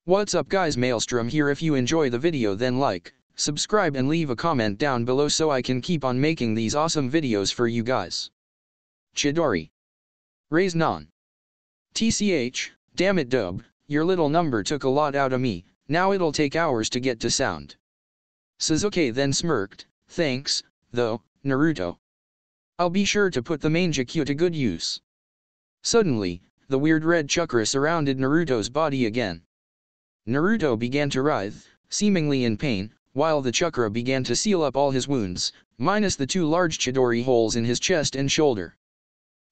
What's up guys, Maelstrom here. If you enjoy the video then like, subscribe and leave a comment down below so I can keep on making these awesome videos for you guys. Chidori. Raise non. TCH, damn it Dobe, your little number took a lot out of me, now it'll take hours to get to sound. Sasuke then smirked, thanks, though, Naruto. I'll be sure to put the Mangekyou to good use. Suddenly, the weird red chakra surrounded Naruto's body again. Naruto began to writhe, seemingly in pain, while the chakra began to seal up all his wounds, minus the two large Chidori holes in his chest and shoulder.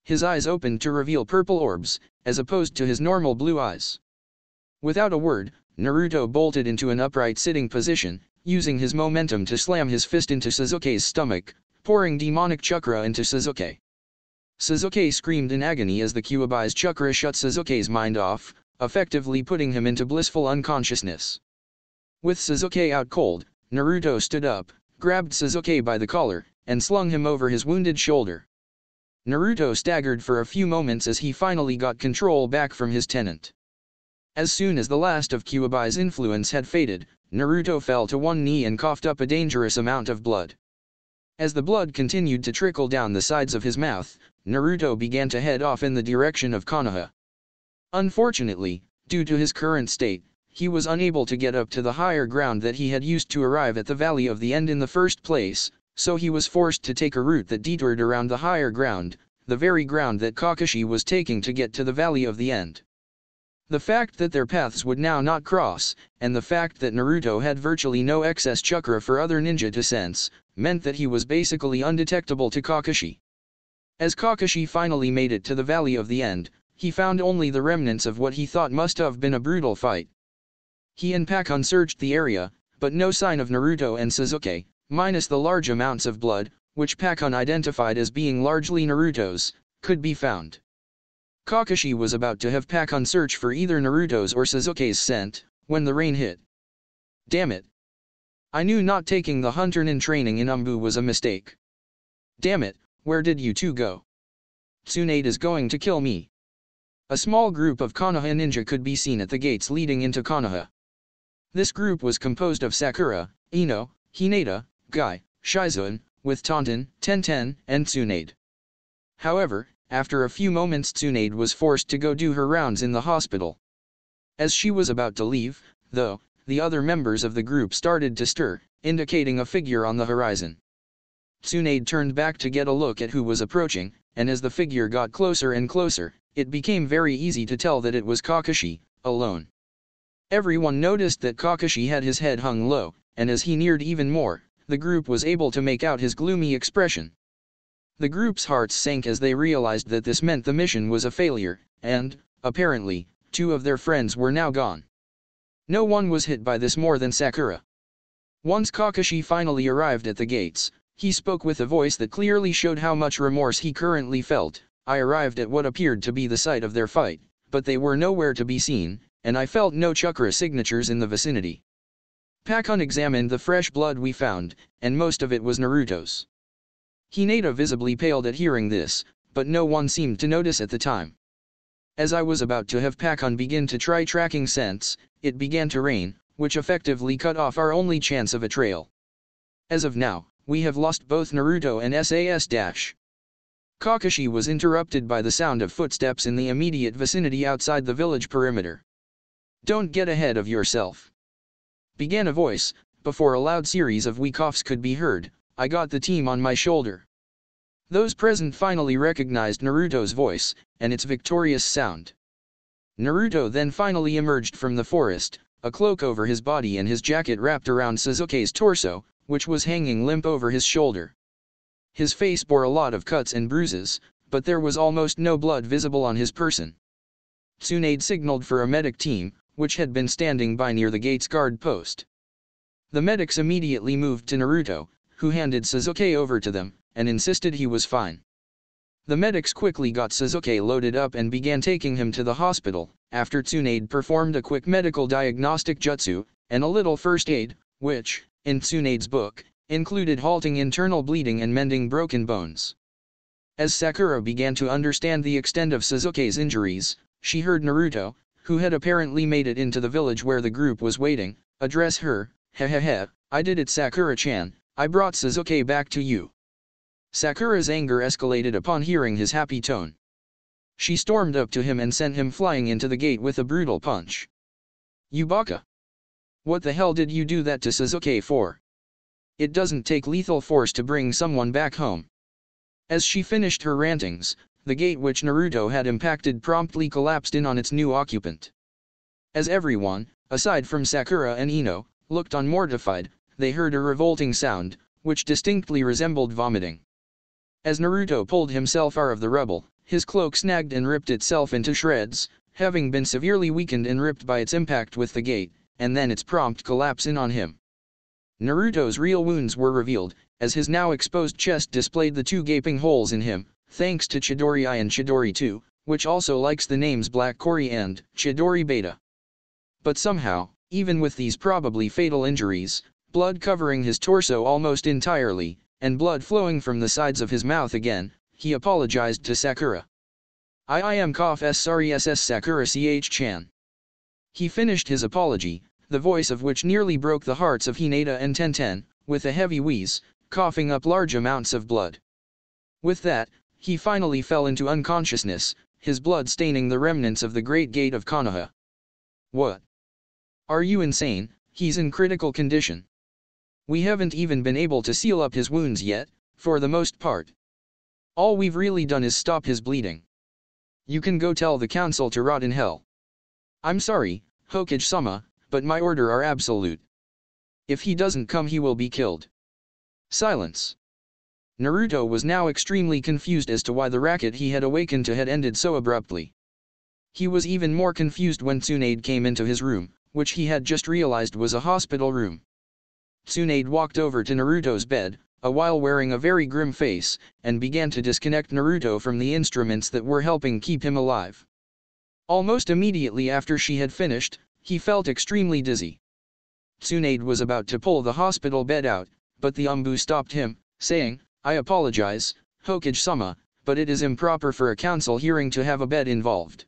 His eyes opened to reveal purple orbs, as opposed to his normal blue eyes. Without a word, Naruto bolted into an upright sitting position, using his momentum to slam his fist into Sasuke's stomach, pouring demonic chakra into Sasuke. Sasuke screamed in agony as the Kyuubi's chakra shut Sasuke's mind off, effectively putting him into blissful unconsciousness. With Sasuke out cold, Naruto stood up, grabbed Sasuke by the collar, and slung him over his wounded shoulder. Naruto staggered for a few moments as he finally got control back from his tenant. As soon as the last of Kyuubi's influence had faded, Naruto fell to one knee and coughed up a dangerous amount of blood. As the blood continued to trickle down the sides of his mouth, Naruto began to head off in the direction of Konoha. Unfortunately, due to his current state, he was unable to get up to the higher ground that he had used to arrive at the Valley of the End in the first place, so he was forced to take a route that detoured around the higher ground, the very ground that Kakashi was taking to get to the Valley of the End. The fact that their paths would now not cross, and the fact that Naruto had virtually no excess chakra for other ninja to sense, meant that he was basically undetectable to Kakashi. As Kakashi finally made it to the Valley of the End, he found only the remnants of what he thought must have been a brutal fight. He and Pakun searched the area, but no sign of Naruto and Sasuke, minus the large amounts of blood, which Pakun identified as being largely Naruto's, could be found. Kakashi was about to have Pakun search for either Naruto's or Sasuke's scent, when the rain hit. Damn it. I knew not taking the hunter nin training in Umbu was a mistake. Damn it, where did you two go? Tsunade is going to kill me. A small group of Konoha ninja could be seen at the gates leading into Konoha. This group was composed of Sakura, Ino, Hinata, Guy, Shizune, with Taunton, Tenten, and Tsunade. However, after a few moments Tsunade was forced to go do her rounds in the hospital. As she was about to leave, though, the other members of the group started to stir, indicating a figure on the horizon. Tsunade turned back to get a look at who was approaching, and as the figure got closer and closer, it became very easy to tell that it was Kakashi, alone. Everyone noticed that Kakashi had his head hung low, and as he neared even more, the group was able to make out his gloomy expression. The group's hearts sank as they realized that this meant the mission was a failure, and, apparently, two of their friends were now gone. No one was hit by this more than Sakura. Once Kakashi finally arrived at the gates, he spoke with a voice that clearly showed how much remorse he currently felt. I arrived at what appeared to be the site of their fight, but they were nowhere to be seen, and I felt no chakra signatures in the vicinity. Pakun examined the fresh blood we found, and most of it was Naruto's. Hinata visibly paled at hearing this, but no one seemed to notice at the time. As I was about to have Pakun begin to try tracking scents, it began to rain, which effectively cut off our only chance of a trail. As of now, we have lost both Naruto and SAS-. Kakashi was interrupted by the sound of footsteps in the immediate vicinity outside the village perimeter. Don't get ahead of yourself, began a voice. Before a loud series of weak coughs could be heard, I got the team on my shoulder. Those present finally recognized Naruto's voice, and its victorious sound. Naruto then finally emerged from the forest, a cloak over his body and his jacket wrapped around Sasuke's torso, which was hanging limp over his shoulder. His face bore a lot of cuts and bruises, but there was almost no blood visible on his person. Tsunade signaled for a medic team, which had been standing by near the gate's guard post. The medics immediately moved to Naruto, who handed Sasuke over to them, and insisted he was fine. The medics quickly got Sasuke loaded up and began taking him to the hospital, after Tsunade performed a quick medical diagnostic jutsu, and a little first aid, which, in Tsunade's book, included halting internal bleeding and mending broken bones. As Sakura began to understand the extent of Sasuke's injuries, she heard Naruto, who had apparently made it into the village where the group was waiting, address her. Hehehe, I did it, Sakura-chan, I brought Sasuke back to you. Sakura's anger escalated upon hearing his happy tone. She stormed up to him and sent him flying into the gate with a brutal punch. You baka! What the hell did you do that to Sasuke for? It doesn't take lethal force to bring someone back home. As she finished her rantings, the gate which Naruto had impacted promptly collapsed in on its new occupant. As everyone, aside from Sakura and Ino, looked on mortified, they heard a revolting sound, which distinctly resembled vomiting. As Naruto pulled himself out of the rubble, his cloak snagged and ripped itself into shreds, having been severely weakened and ripped by its impact with the gate, and then its prompt collapse in on him. Naruto's real wounds were revealed, as his now exposed chest displayed the 2 gaping holes in him, thanks to Chidori I and Chidori II, which also likes the names Black Kori and Chidori Beta. But somehow, even with these probably fatal injuries, blood covering his torso almost entirely, and blood flowing from the sides of his mouth again, he apologized to Sakura. I am sorry SS Sakura Ch-chan. He finished his apology, the voice of which nearly broke the hearts of Hinata and Tenten, with a heavy wheeze, coughing up large amounts of blood. With that, he finally fell into unconsciousness, his blood staining the remnants of the Great Gate of Konoha. What? Are you insane? He's in critical condition. We haven't even been able to seal up his wounds yet, for the most part. All we've really done is stop his bleeding. You can go tell the council to rot in hell. I'm sorry, Hokage-sama, but my order are absolute. If he doesn't come he will be killed. Silence. Naruto was now extremely confused as to why the racket he had awakened to had ended so abruptly. He was even more confused when Tsunade came into his room, which he had just realized was a hospital room. Tsunade walked over to Naruto's bed, while wearing a very grim face, and began to disconnect Naruto from the instruments that were helping keep him alive. Almost immediately after she had finished, he felt extremely dizzy. Tsunade was about to pull the hospital bed out, but the Umbu stopped him, saying, I apologize, Hokage-sama, but it is improper for a council hearing to have a bed involved.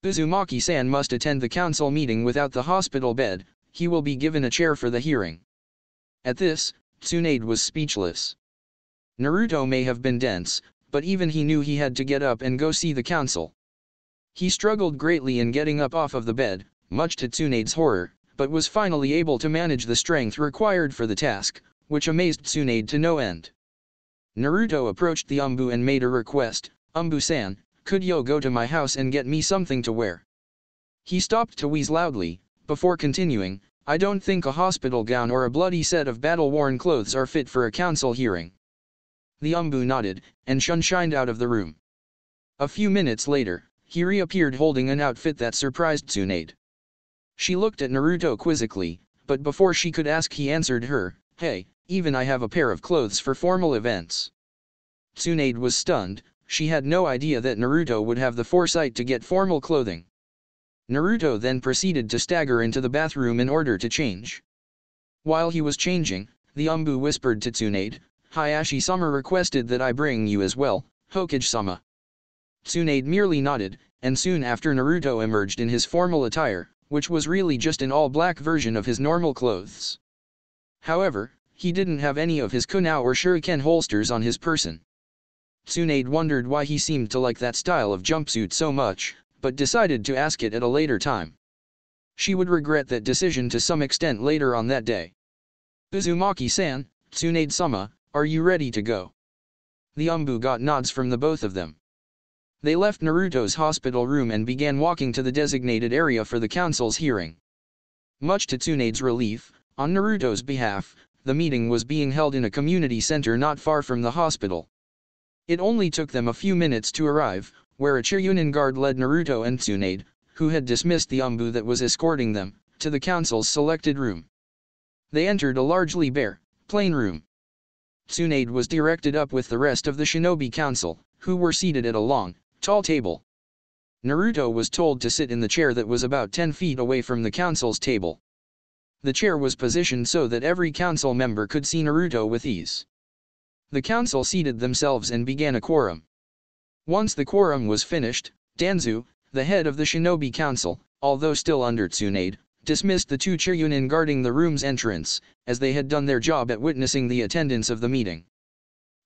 Uzumaki-san must attend the council meeting without the hospital bed, he will be given a chair for the hearing. At this, Tsunade was speechless. Naruto may have been dense, but even he knew he had to get up and go see the council. He struggled greatly in getting up off of the bed, much to Tsunade's horror, but was finally able to manage the strength required for the task, which amazed Tsunade to no end. Naruto approached the Umbu and made a request, Umbu-san, could you go to my house and get me something to wear? He stopped to wheeze loudly, before continuing, I don't think a hospital gown or a bloody set of battle-worn clothes are fit for a council hearing. The Umbu nodded, and shined out of the room. A few minutes later, he reappeared holding an outfit that surprised Tsunade. She looked at Naruto quizzically, but before she could ask he answered her, hey, even I have a pair of clothes for formal events. Tsunade was stunned, she had no idea that Naruto would have the foresight to get formal clothing. Naruto then proceeded to stagger into the bathroom in order to change. While he was changing, the Umbu whispered to Tsunade, Hayashi-sama requested that I bring you as well, Hokage-sama. Tsunade merely nodded, and soon after Naruto emerged in his formal attire, which was really just an all-black version of his normal clothes. However, he didn't have any of his kunai or shuriken holsters on his person. Tsunade wondered why he seemed to like that style of jumpsuit so much, but decided to ask it at a later time. She would regret that decision to some extent later on that day. Uzumaki-san, Tsunade-sama, are you ready to go? The Umbu got nods from the both of them. They left Naruto's hospital room and began walking to the designated area for the council's hearing. Much to Tsunade's relief, on Naruto's behalf, the meeting was being held in a community center not far from the hospital. It only took them a few minutes to arrive, where a Chiryunin guard led Naruto and Tsunade, who had dismissed the Umbu that was escorting them, to the council's selected room. They entered a largely bare, plain room. Tsunade was directed up with the rest of the shinobi council, who were seated at a long, tall table. Naruto was told to sit in the chair that was about 10 feet away from the council's table. The chair was positioned so that every council member could see Naruto with ease. The council seated themselves and began a quorum. Once the quorum was finished, Danzu, the head of the shinobi council, although still under Tsunade, dismissed the two Chiryunin guarding the room's entrance, as they had done their job at witnessing the attendance of the meeting.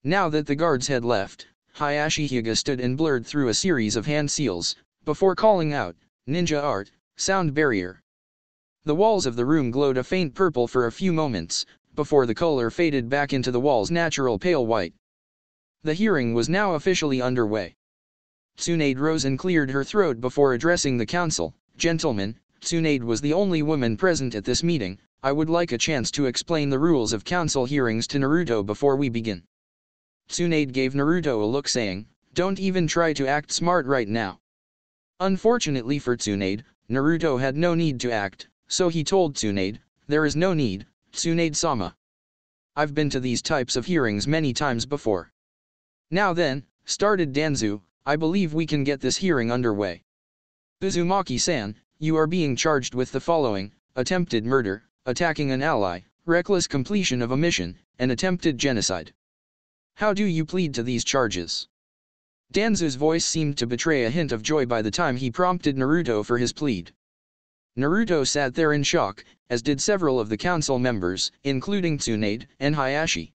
Now that the guards had left, Hayashi Hyuga stood and blurred through a series of hand seals, before calling out, "Ninja art, sound barrier." The walls of the room glowed a faint purple for a few moments, before the color faded back into the wall's natural pale white. The hearing was now officially underway. Tsunade rose and cleared her throat before addressing the council. "Gentlemen, Tsunade was the only woman present at this meeting. I would like a chance to explain the rules of council hearings to Naruto before we begin." Tsunade gave Naruto a look saying, "Don't even try to act smart right now." Unfortunately for Tsunade, Naruto had no need to act, so he told Tsunade, "There is no need, Tsunade-sama. I've been to these types of hearings many times before." "Now then," started Danzu, "I believe we can get this hearing underway. Uzumaki-san, you are being charged with the following: attempted murder, attacking an ally, reckless completion of a mission, and attempted genocide. How do you plead to these charges?" Danzu's voice seemed to betray a hint of joy by the time he prompted Naruto for his plead. Naruto sat there in shock, as did several of the council members, including Tsunade and Hayashi.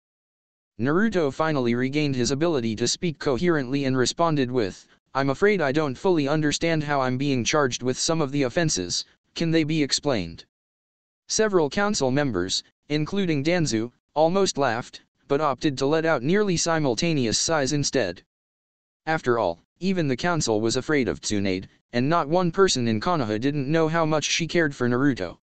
Naruto finally regained his ability to speak coherently and responded with, "I'm afraid I don't fully understand how I'm being charged with some of the offenses. Can they be explained?" Several council members, including Danzu, almost laughed, but opted to let out nearly simultaneous sighs instead. After all, even the council was afraid of Tsunade, and not one person in Konoha didn't know how much she cared for Naruto.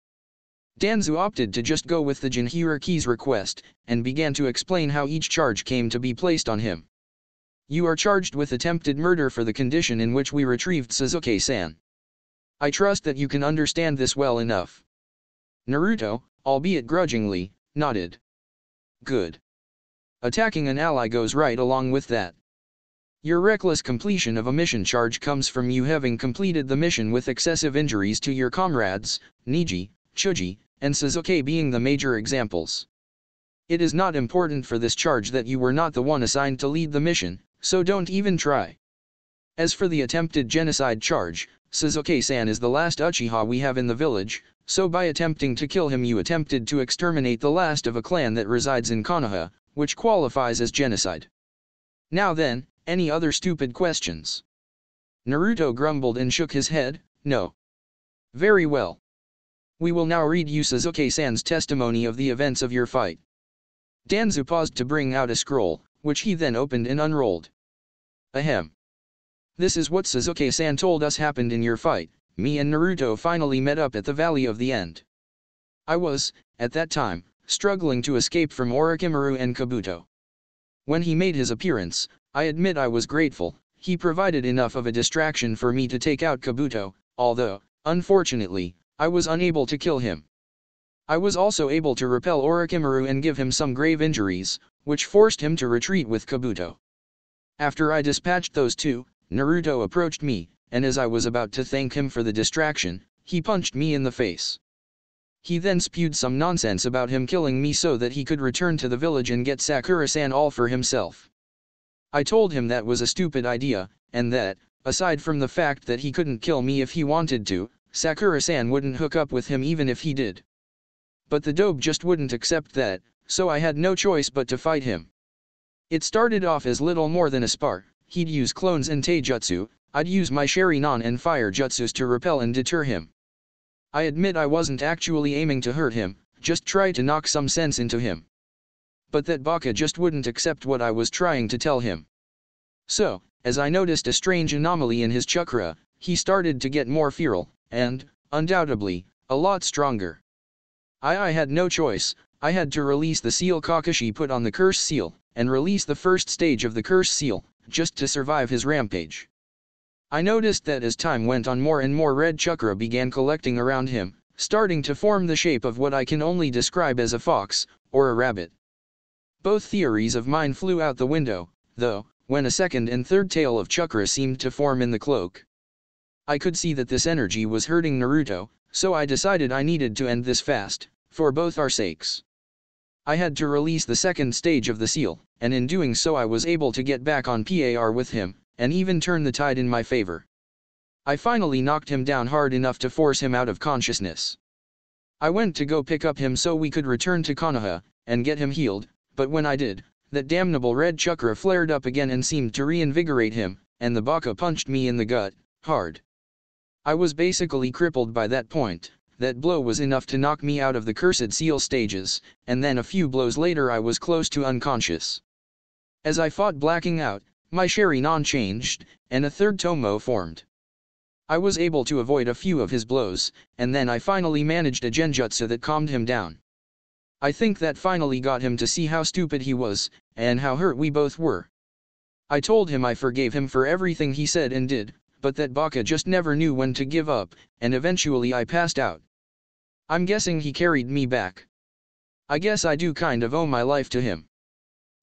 Danzu opted to just go with the Jinhiraki's request, and began to explain how each charge came to be placed on him. "You are charged with attempted murder for the condition in which we retrieved Sasuke-san. I trust that you can understand this well enough." Naruto, albeit grudgingly, nodded. "Good. Attacking an ally goes right along with that. Your reckless completion of a mission charge comes from you having completed the mission with excessive injuries to your comrades, Niji, Chuji, and Sasuke being the major examples. It is not important for this charge that you were not the one assigned to lead the mission, so don't even try. As for the attempted genocide charge, Sasuke-san is the last Uchiha we have in the village, so by attempting to kill him you attempted to exterminate the last of a clan that resides in Konoha, which qualifies as genocide. Now then, any other stupid questions?" Naruto grumbled and shook his head, "No." "Very well. We will now read you Sasuke-san's testimony of the events of your fight." Danzu paused to bring out a scroll, which he then opened and unrolled. "Ahem. This is what Sasuke-san told us happened in your fight. Me and Naruto finally met up at the Valley of the End. I was, at that time, struggling to escape from Orochimaru and Kabuto. When he made his appearance, I admit I was grateful. He provided enough of a distraction for me to take out Kabuto, although, unfortunately, I was unable to kill him. I was also able to repel Orochimaru and give him some grave injuries, which forced him to retreat with Kabuto. After I dispatched those two, Naruto approached me, and as I was about to thank him for the distraction, he punched me in the face. He then spewed some nonsense about him killing me so that he could return to the village and get Sakura-san all for himself. I told him that was a stupid idea, and that, aside from the fact that he couldn't kill me if he wanted to, Sakura-san wouldn't hook up with him even if he did. But the dope just wouldn't accept that, so I had no choice but to fight him. It started off as little more than a spar. He'd use clones and taijutsu, I'd use my Sharingan and fire jutsus to repel and deter him. I admit I wasn't actually aiming to hurt him, just try to knock some sense into him. But that baka just wouldn't accept what I was trying to tell him. So, as I noticed a strange anomaly in his chakra, he started to get more feral, and, undoubtedly, a lot stronger. I had no choice. I had to release the seal Kakashi put on the curse seal, and release the first stage of the curse seal, just to survive his rampage. I noticed that as time went on more and more red chakra began collecting around him, starting to form the shape of what I can only describe as a fox, or a rabbit. Both theories of mine flew out the window, though, when a second and third tail of chakra seemed to form in the cloak. I could see that this energy was hurting Naruto, so I decided I needed to end this fast, for both our sakes. I had to release the second stage of the seal, and in doing so I was able to get back on par with him, and even turn the tide in my favor. I finally knocked him down hard enough to force him out of consciousness. I went to go pick up him so we could return to Konoha, and get him healed, but when I did, that damnable red chakra flared up again and seemed to reinvigorate him, and the baka punched me in the gut, hard. I was basically crippled by that point. That blow was enough to knock me out of the cursed seal stages, and then a few blows later I was close to unconscious. As I fought blacking out, my Sharingan changed, and a third Tomo formed. I was able to avoid a few of his blows, and then I finally managed a genjutsu that calmed him down. I think that finally got him to see how stupid he was, and how hurt we both were. I told him I forgave him for everything he said and did, but that baka just never knew when to give up, and eventually I passed out. I'm guessing he carried me back. I guess I do kind of owe my life to him.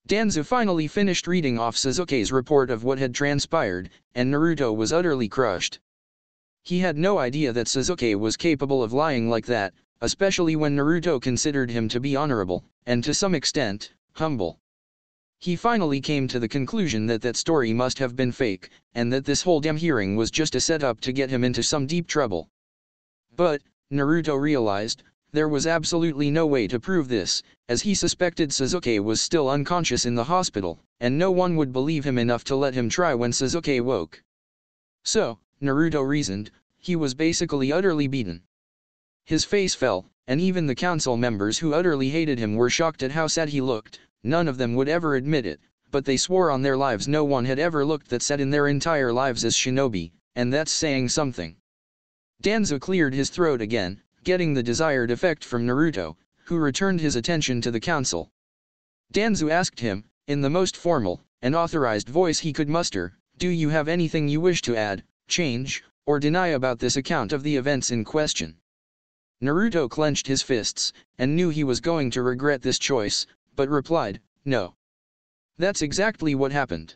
Danzo finally finished reading off Sasuke's report of what had transpired, and Naruto was utterly crushed. He had no idea that Sasuke was capable of lying like that, especially when Naruto considered him to be honorable, and to some extent, humble. He finally came to the conclusion that that story must have been fake, and that this whole damn hearing was just a setup to get him into some deep trouble. But, Naruto realized, there was absolutely no way to prove this, as he suspected Sasuke was still unconscious in the hospital, and no one would believe him enough to let him try when Sasuke woke. So, Naruto reasoned, he was basically utterly beaten. His face fell, and even the council members who utterly hated him were shocked at how sad he looked. None of them would ever admit it, but they swore on their lives no one had ever looked that sad in their entire lives as shinobi, and that's saying something. Danzo cleared his throat again, getting the desired effect from Naruto, who returned his attention to the council. Danzo asked him, in the most formal and authorized voice he could muster, "Do you have anything you wish to add, change, or deny about this account of the events in question?" Naruto clenched his fists, and knew he was going to regret this choice, but replied, "No. That's exactly what happened."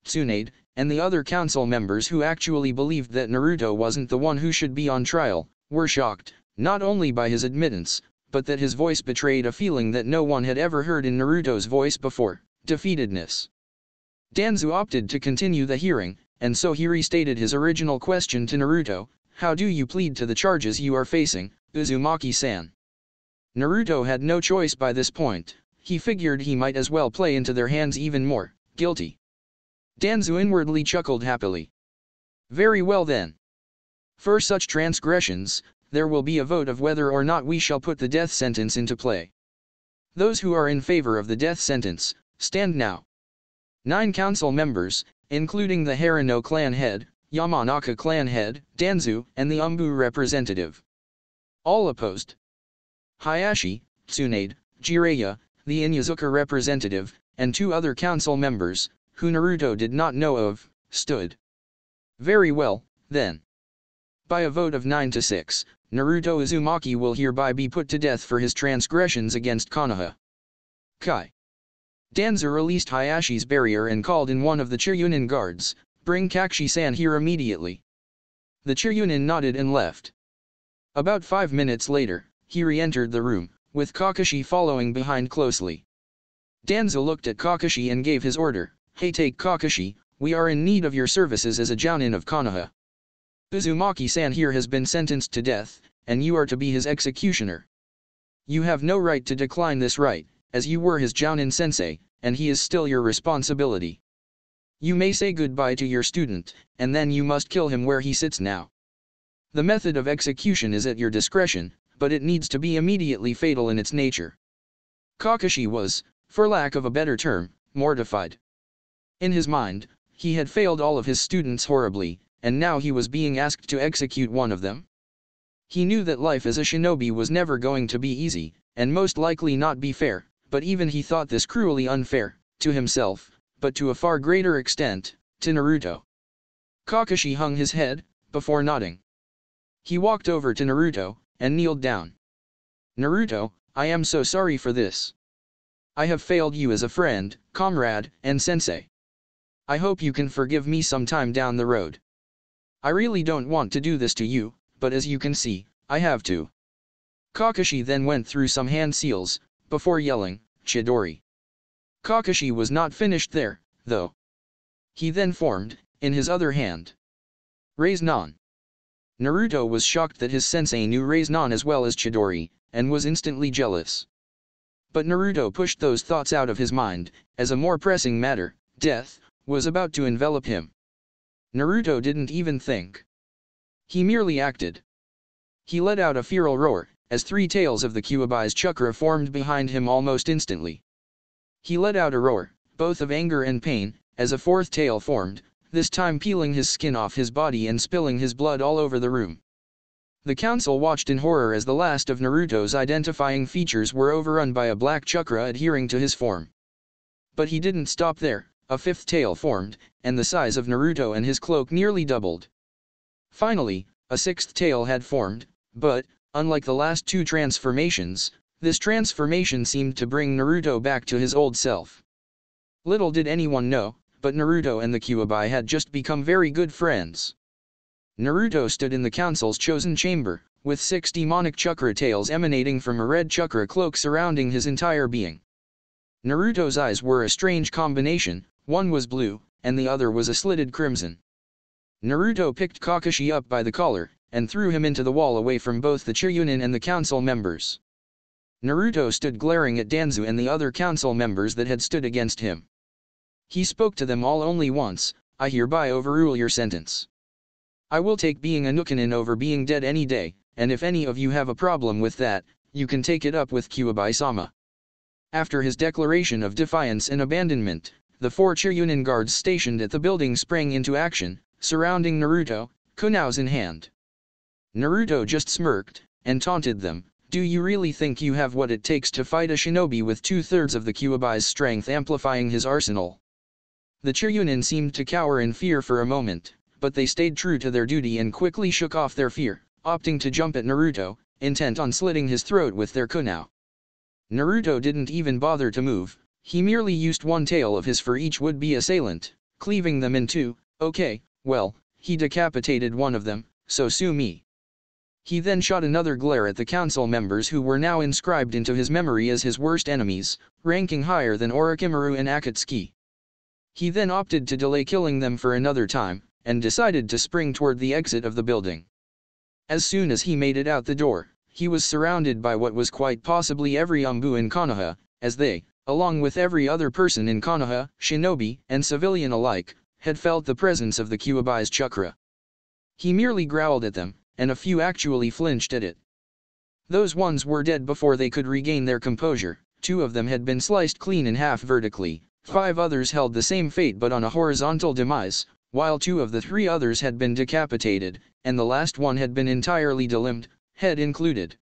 Tsunade, and the other council members who actually believed that Naruto wasn't the one who should be on trial, were shocked, not only by his admittance, but that his voice betrayed a feeling that no one had ever heard in Naruto's voice before, defeatedness. Danzo opted to continue the hearing, and so he restated his original question to Naruto, "How do you plead to the charges you are facing, Uzumaki-san?" Naruto had no choice by this point. He figured he might as well play into their hands even more, guilty. Danzo inwardly chuckled happily. "Very well then. For such transgressions, there will be a vote of whether or not we shall put the death sentence into play. Those who are in favor of the death sentence, stand now." 9 council members, including the Harano clan head, Yamanaka clan head, Danzo, and the Umbu representative. All opposed. Hayashi, Tsunade, Jiraiya, the Inyazuka representative, and 2 other council members, who Naruto did not know of, stood. Very well, then. By a vote of 9 to 6, Naruto Uzumaki will hereby be put to death for his transgressions against Konoha. Kai. Danzo released Hayashi's barrier and called in one of the Chiryunin guards, "Bring Kakashi-san here immediately." The Chiryunin nodded and left. About 5 minutes later, he re-entered the room, with Kakashi following behind closely. Danzo looked at Kakashi and gave his order, "Hey, take Kakashi, we are in need of your services as a jounin of Konoha. Uzumaki-san here has been sentenced to death, and you are to be his executioner. You have no right to decline this right, as you were his jounin sensei, and he is still your responsibility. You may say goodbye to your student, and then you must kill him where he sits now. The method of execution is at your discretion, but it needs to be immediately fatal in its nature." Kakashi was, for lack of a better term, mortified. In his mind, he had failed all of his students horribly, and now he was being asked to execute one of them. He knew that life as a shinobi was never going to be easy, and most likely not be fair, but even he thought this cruelly unfair, to himself, but to a far greater extent, to Naruto. Kakashi hung his head, before nodding. He walked over to Naruto, and kneeled down. "Naruto, I am so sorry for this. I have failed you as a friend, comrade, and sensei. I hope you can forgive me sometime down the road. I really don't want to do this to you, but as you can see, I have to." Kakashi then went through some hand seals, before yelling, "Chidori." Kakashi was not finished there, though. He then formed, in his other hand, Raise Nan. Naruto was shocked that his sensei knew Raise Nan as well as Chidori, and was instantly jealous. But Naruto pushed those thoughts out of his mind, as a more pressing matter, death, was about to envelop him. Naruto didn't even think. He merely acted. He let out a feral roar, as 3 tails of the Kyuubi's chakra formed behind him almost instantly. He let out a roar, both of anger and pain, as a 4th tail formed, this time peeling his skin off his body and spilling his blood all over the room. The council watched in horror as the last of Naruto's identifying features were overrun by a black chakra adhering to his form. But he didn't stop there, a 5th tail formed, and the size of Naruto and his cloak nearly doubled. Finally, a 6th tail had formed, but, unlike the last 2 transformations, this transformation seemed to bring Naruto back to his old self. Little did anyone know, but Naruto and the Kyuubi had just become very good friends. Naruto stood in the council's chosen chamber, with 6 demonic chakra tails emanating from a red chakra cloak surrounding his entire being. Naruto's eyes were a strange combination, one was blue, and the other was a slitted crimson. Naruto picked Kakashi up by the collar, and threw him into the wall away from both the Chiryunin and the council members. Naruto stood glaring at Danzu and the other council members that had stood against him. He spoke to them all only once, "I hereby overrule your sentence. I will take being a Nukenin over being dead any day, and if any of you have a problem with that, you can take it up with Kyuubi-sama." After his declaration of defiance and abandonment, the 4 Chiryunin guards stationed at the building sprang into action, surrounding Naruto, kunais in hand. Naruto just smirked, and taunted them, "Do you really think you have what it takes to fight a shinobi with 2/3 of the Kyuubi's strength amplifying his arsenal?" The Chiryunin seemed to cower in fear for a moment, but they stayed true to their duty and quickly shook off their fear, opting to jump at Naruto, intent on slitting his throat with their kunai. Naruto didn't even bother to move, he merely used 1 tail of his for each would-be assailant, cleaving them in 2, okay, well, he decapitated one of them, so sue me. He then shot another glare at the council members who were now inscribed into his memory as his worst enemies, ranking higher than Orochimaru and Akatsuki. He then opted to delay killing them for another time, and decided to spring toward the exit of the building. As soon as he made it out the door, he was surrounded by what was quite possibly every Umbu in Konoha, as they, along with every other person in Konoha, shinobi and civilian alike, had felt the presence of the Kyuubi's chakra. He merely growled at them, and a few actually flinched at it. Those ones were dead before they could regain their composure, 2 of them had been sliced clean in half vertically, 5 others held the same fate but on a horizontal demise, while 2 of the 3 others had been decapitated, and the last one had been entirely delimbed, head included.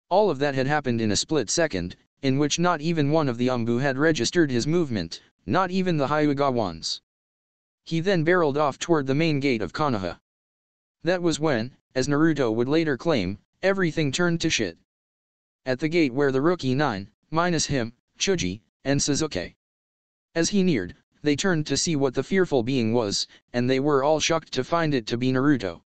All of that had happened in a split second, in which not even one of the Umbu had registered his movement, not even the Hyuga ones. He then barreled off toward the main gate of Konoha. That was when, as Naruto would later claim, everything turned to shit. At the gate were the rookie 9, minus him, Chuji, and Sasuke. As he neared, they turned to see what the fearful being was, and they were all shocked to find it to be Naruto.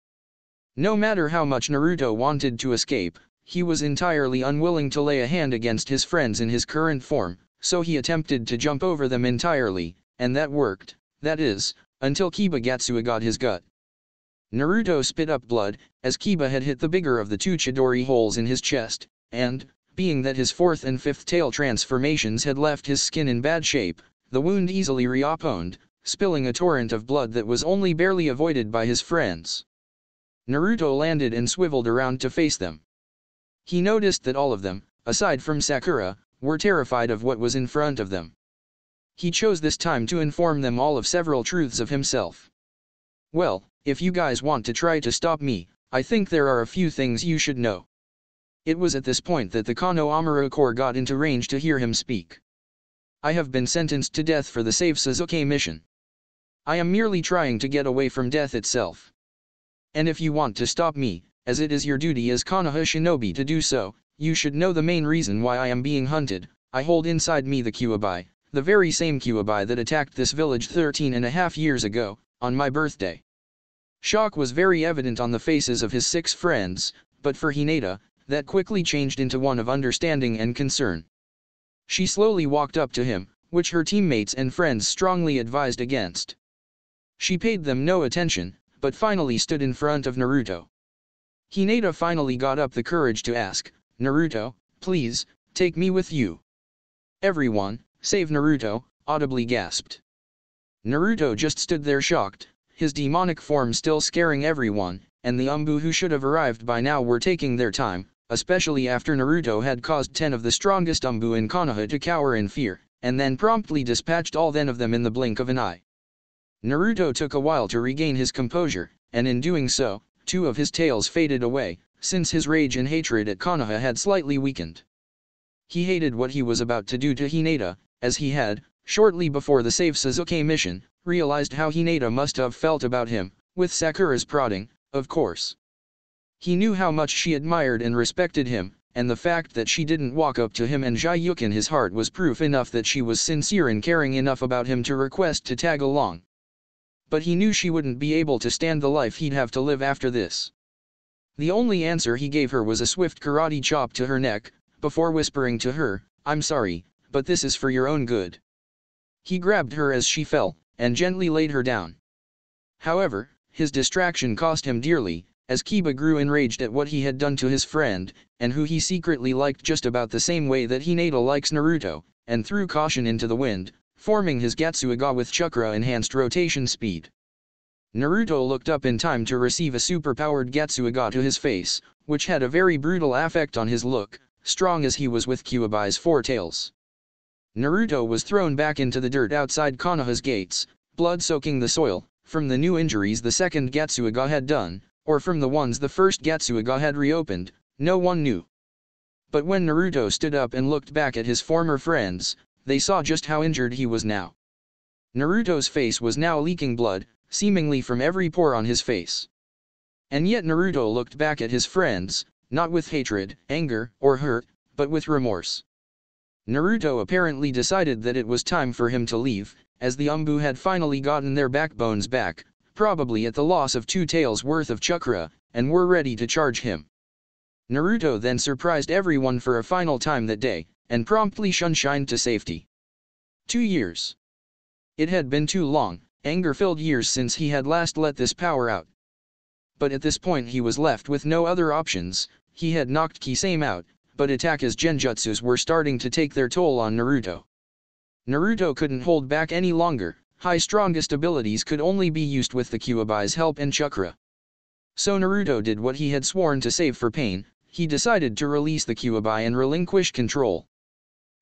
No matter how much Naruto wanted to escape, he was entirely unwilling to lay a hand against his friends in his current form, so he attempted to jump over them entirely, and that worked, that is, until Kiba Gatsua got his gut. Naruto spit up blood, as Kiba had hit the bigger of the 2 Chidori holes in his chest, and, being that his 4th and 5th tail transformations had left his skin in bad shape, the wound easily reopened, spilling a torrent of blood that was only barely avoided by his friends. Naruto landed and swiveled around to face them. He noticed that all of them, aside from Sakura, were terrified of what was in front of them. He chose this time to inform them all of several truths of himself. "Well, if you guys want to try to stop me, I think there are a few things you should know." It was at this point that the Konoha Corps got into range to hear him speak. "I have been sentenced to death for the Save Sasuke mission. I am merely trying to get away from death itself. And if you want to stop me, as it is your duty as Konoha shinobi to do so, you should know the main reason why I am being hunted. I hold inside me the Kyuubi, the very same Kyuubi that attacked this village 13.5 years ago, on my birthday." Shock was very evident on the faces of his 6 friends, but for Hinata, that quickly changed into one of understanding and concern. She slowly walked up to him, which her teammates and friends strongly advised against. She paid them no attention, but finally stood in front of Naruto. Hinata finally got up the courage to ask, "Naruto, please, take me with you." Everyone, save Naruto, audibly gasped. Naruto just stood there shocked, his demonic form still scaring everyone, and the Umbu who should have arrived by now were taking their time, especially after Naruto had caused 10 of the strongest Umbu in Konoha to cower in fear, and then promptly dispatched all 10 of them in the blink of an eye. Naruto took a while to regain his composure, and in doing so, 2 of his tails faded away, since his rage and hatred at Konoha had slightly weakened. He hated what he was about to do to Hinata, as he had, shortly before the Save Sasuke mission, realized how Hinata must have felt about him, with Sakura's prodding, of course. He knew how much she admired and respected him, and the fact that she didn't walk up to him and Jayuk in his heart was proof enough that she was sincere and caring enough about him to request to tag along. But he knew she wouldn't be able to stand the life he'd have to live after this. The only answer he gave her was a swift karate chop to her neck, before whispering to her, "I'm sorry, but this is for your own good." He grabbed her as she fell, and gently laid her down. However, his distraction cost him dearly, as Kiba grew enraged at what he had done to his friend, and who he secretly liked just about the same way that Hinata likes Naruto, and threw caution into the wind, forming his Gatsuaga with chakra-enhanced rotation speed. Naruto looked up in time to receive a super-powered Gatsuaga to his face, which had a very brutal effect on his look, strong as he was with Kyuubi's 4 tails. Naruto was thrown back into the dirt outside Konoha's gates, blood soaking the soil, from the new injuries the second Gatsuaga had done, or from the ones the first Gatsuaga had reopened, no one knew. But when Naruto stood up and looked back at his former friends, they saw just how injured he was now. Naruto's face was now leaking blood, seemingly from every pore on his face. And yet Naruto looked back at his friends, not with hatred, anger, or hurt, but with remorse. Naruto apparently decided that it was time for him to leave, as the Umbu had finally gotten their backbones back, probably at the loss of 2 tails worth of chakra, and were ready to charge him. Naruto then surprised everyone for a final time that day, and promptly shunshined to safety. 2 years. It had been 2 long, anger-filled years since he had last let this power out. But at this point he was left with no other options. He had knocked Kisame out, but Itaka's genjutsus were starting to take their toll on Naruto. Naruto couldn't hold back any longer, high strongest abilities could only be used with the Kyuubi's help and chakra. So Naruto did what he had sworn to save for pain, he decided to release the Kyuubi and relinquish control.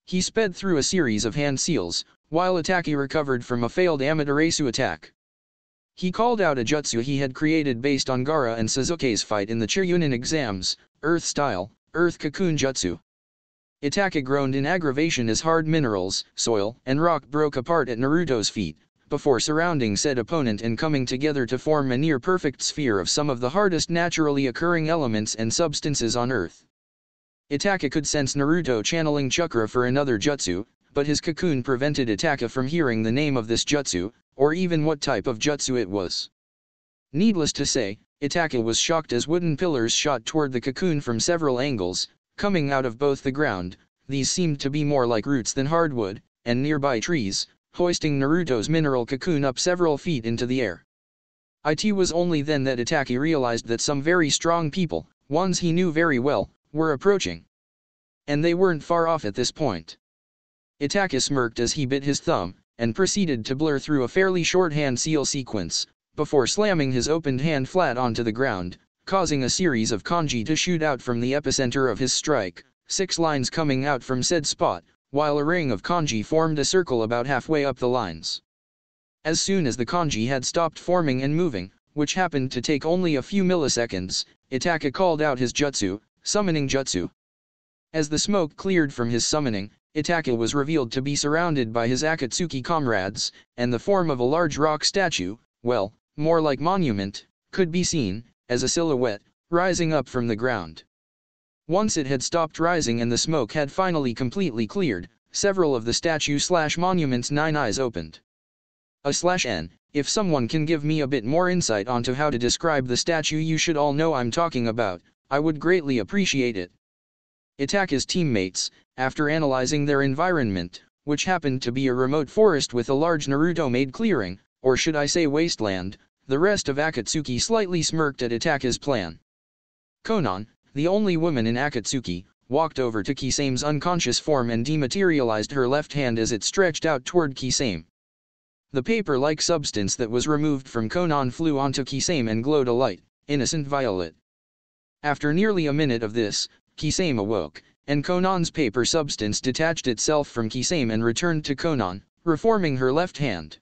He sped through a series of hand seals, while Itaki recovered from a failed Amaterasu attack. He called out a jutsu he had created based on Gaara and Sasuke's fight in the Chunin exams, Earth Style, Earth Cocoon Jutsu. Itaka groaned in aggravation as hard minerals, soil, and rock broke apart at Naruto's feet, before surrounding said opponent and coming together to form a near-perfect sphere of some of the hardest naturally occurring elements and substances on Earth. Itaka could sense Naruto channeling chakra for another jutsu, but his cocoon prevented Itaka from hearing the name of this jutsu, or even what type of jutsu it was. Needless to say, Itaka was shocked as wooden pillars shot toward the cocoon from several angles, coming out of both the ground. These seemed to be more like roots than hardwood, and nearby trees, hoisting Naruto's mineral cocoon up several feet into the air. It was only then that Itaki realized that some very strong people, ones he knew very well, were approaching. And they weren't far off at this point. Itaka smirked as he bit his thumb, and proceeded to blur through a fairly short hand seal sequence, before slamming his opened hand flat onto the ground, causing a series of kanji to shoot out from the epicenter of his strike, 6 lines coming out from said spot, while a ring of kanji formed a circle about halfway up the lines. As soon as the kanji had stopped forming and moving, which happened to take only a few milliseconds, Itaka called out his jutsu, Summoning Jutsu. As the smoke cleared from his summoning, Itaka was revealed to be surrounded by his Akatsuki comrades, and the form of a large rock statue, well, more like monument, could be seen, as a silhouette, rising up from the ground. Once it had stopped rising and the smoke had finally completely cleared, several of the statue/monument's 9 eyes opened. /N, if someone can give me a bit more insight onto how to describe the statue you should all know I'm talking about, I would greatly appreciate it. Itaka's teammates, after analyzing their environment, which happened to be a remote forest with a large Naruto-made clearing, or should I say wasteland, the rest of Akatsuki slightly smirked at Itaka's plan. Konan, the only woman in Akatsuki, walked over to Kisame's unconscious form and dematerialized her left hand as it stretched out toward Kisame. The paper-like substance that was removed from Konan flew onto Kisame and glowed a light, innocent violet. After nearly a minute of this, Kisame awoke, and Konan's paper substance detached itself from Kisame and returned to Konan, reforming her left hand.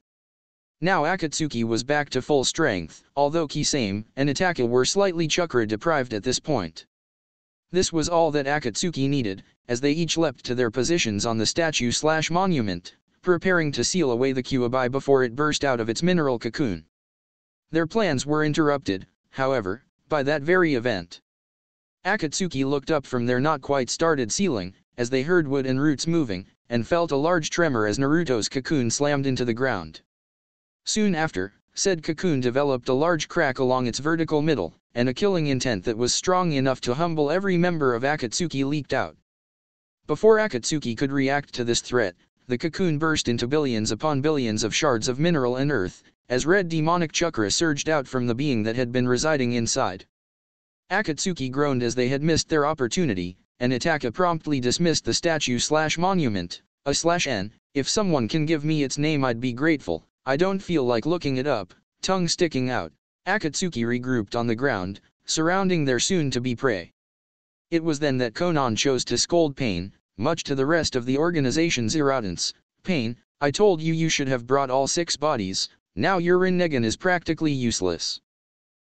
Now Akatsuki was back to full strength, although Kisame and Itaka were slightly chakra deprived at this point. This was all that Akatsuki needed, as they each leapt to their positions on the statue/monument, preparing to seal away the Kyuubi before it burst out of its mineral cocoon. Their plans were interrupted, however, by that very event. Akatsuki looked up from their not-quite-started ceiling, as they heard wood and roots moving, and felt a large tremor as Naruto's cocoon slammed into the ground. Soon after, said cocoon developed a large crack along its vertical middle, and a killing intent that was strong enough to humble every member of Akatsuki leaked out. Before Akatsuki could react to this threat, the cocoon burst into billions upon billions of shards of mineral and earth, as red demonic chakra surged out from the being that had been residing inside. Akatsuki groaned as they had missed their opportunity, and Itaka promptly dismissed the statue/monument, /n, if someone can give me its name I'd be grateful, I don't feel like looking it up, tongue sticking out. Akatsuki regrouped on the ground, surrounding their soon-to-be prey. It was then that Konan chose to scold Pain, much to the rest of the organization's irritants. Pain, I told you you should have brought all 6 bodies, now your Rinnegan is practically useless.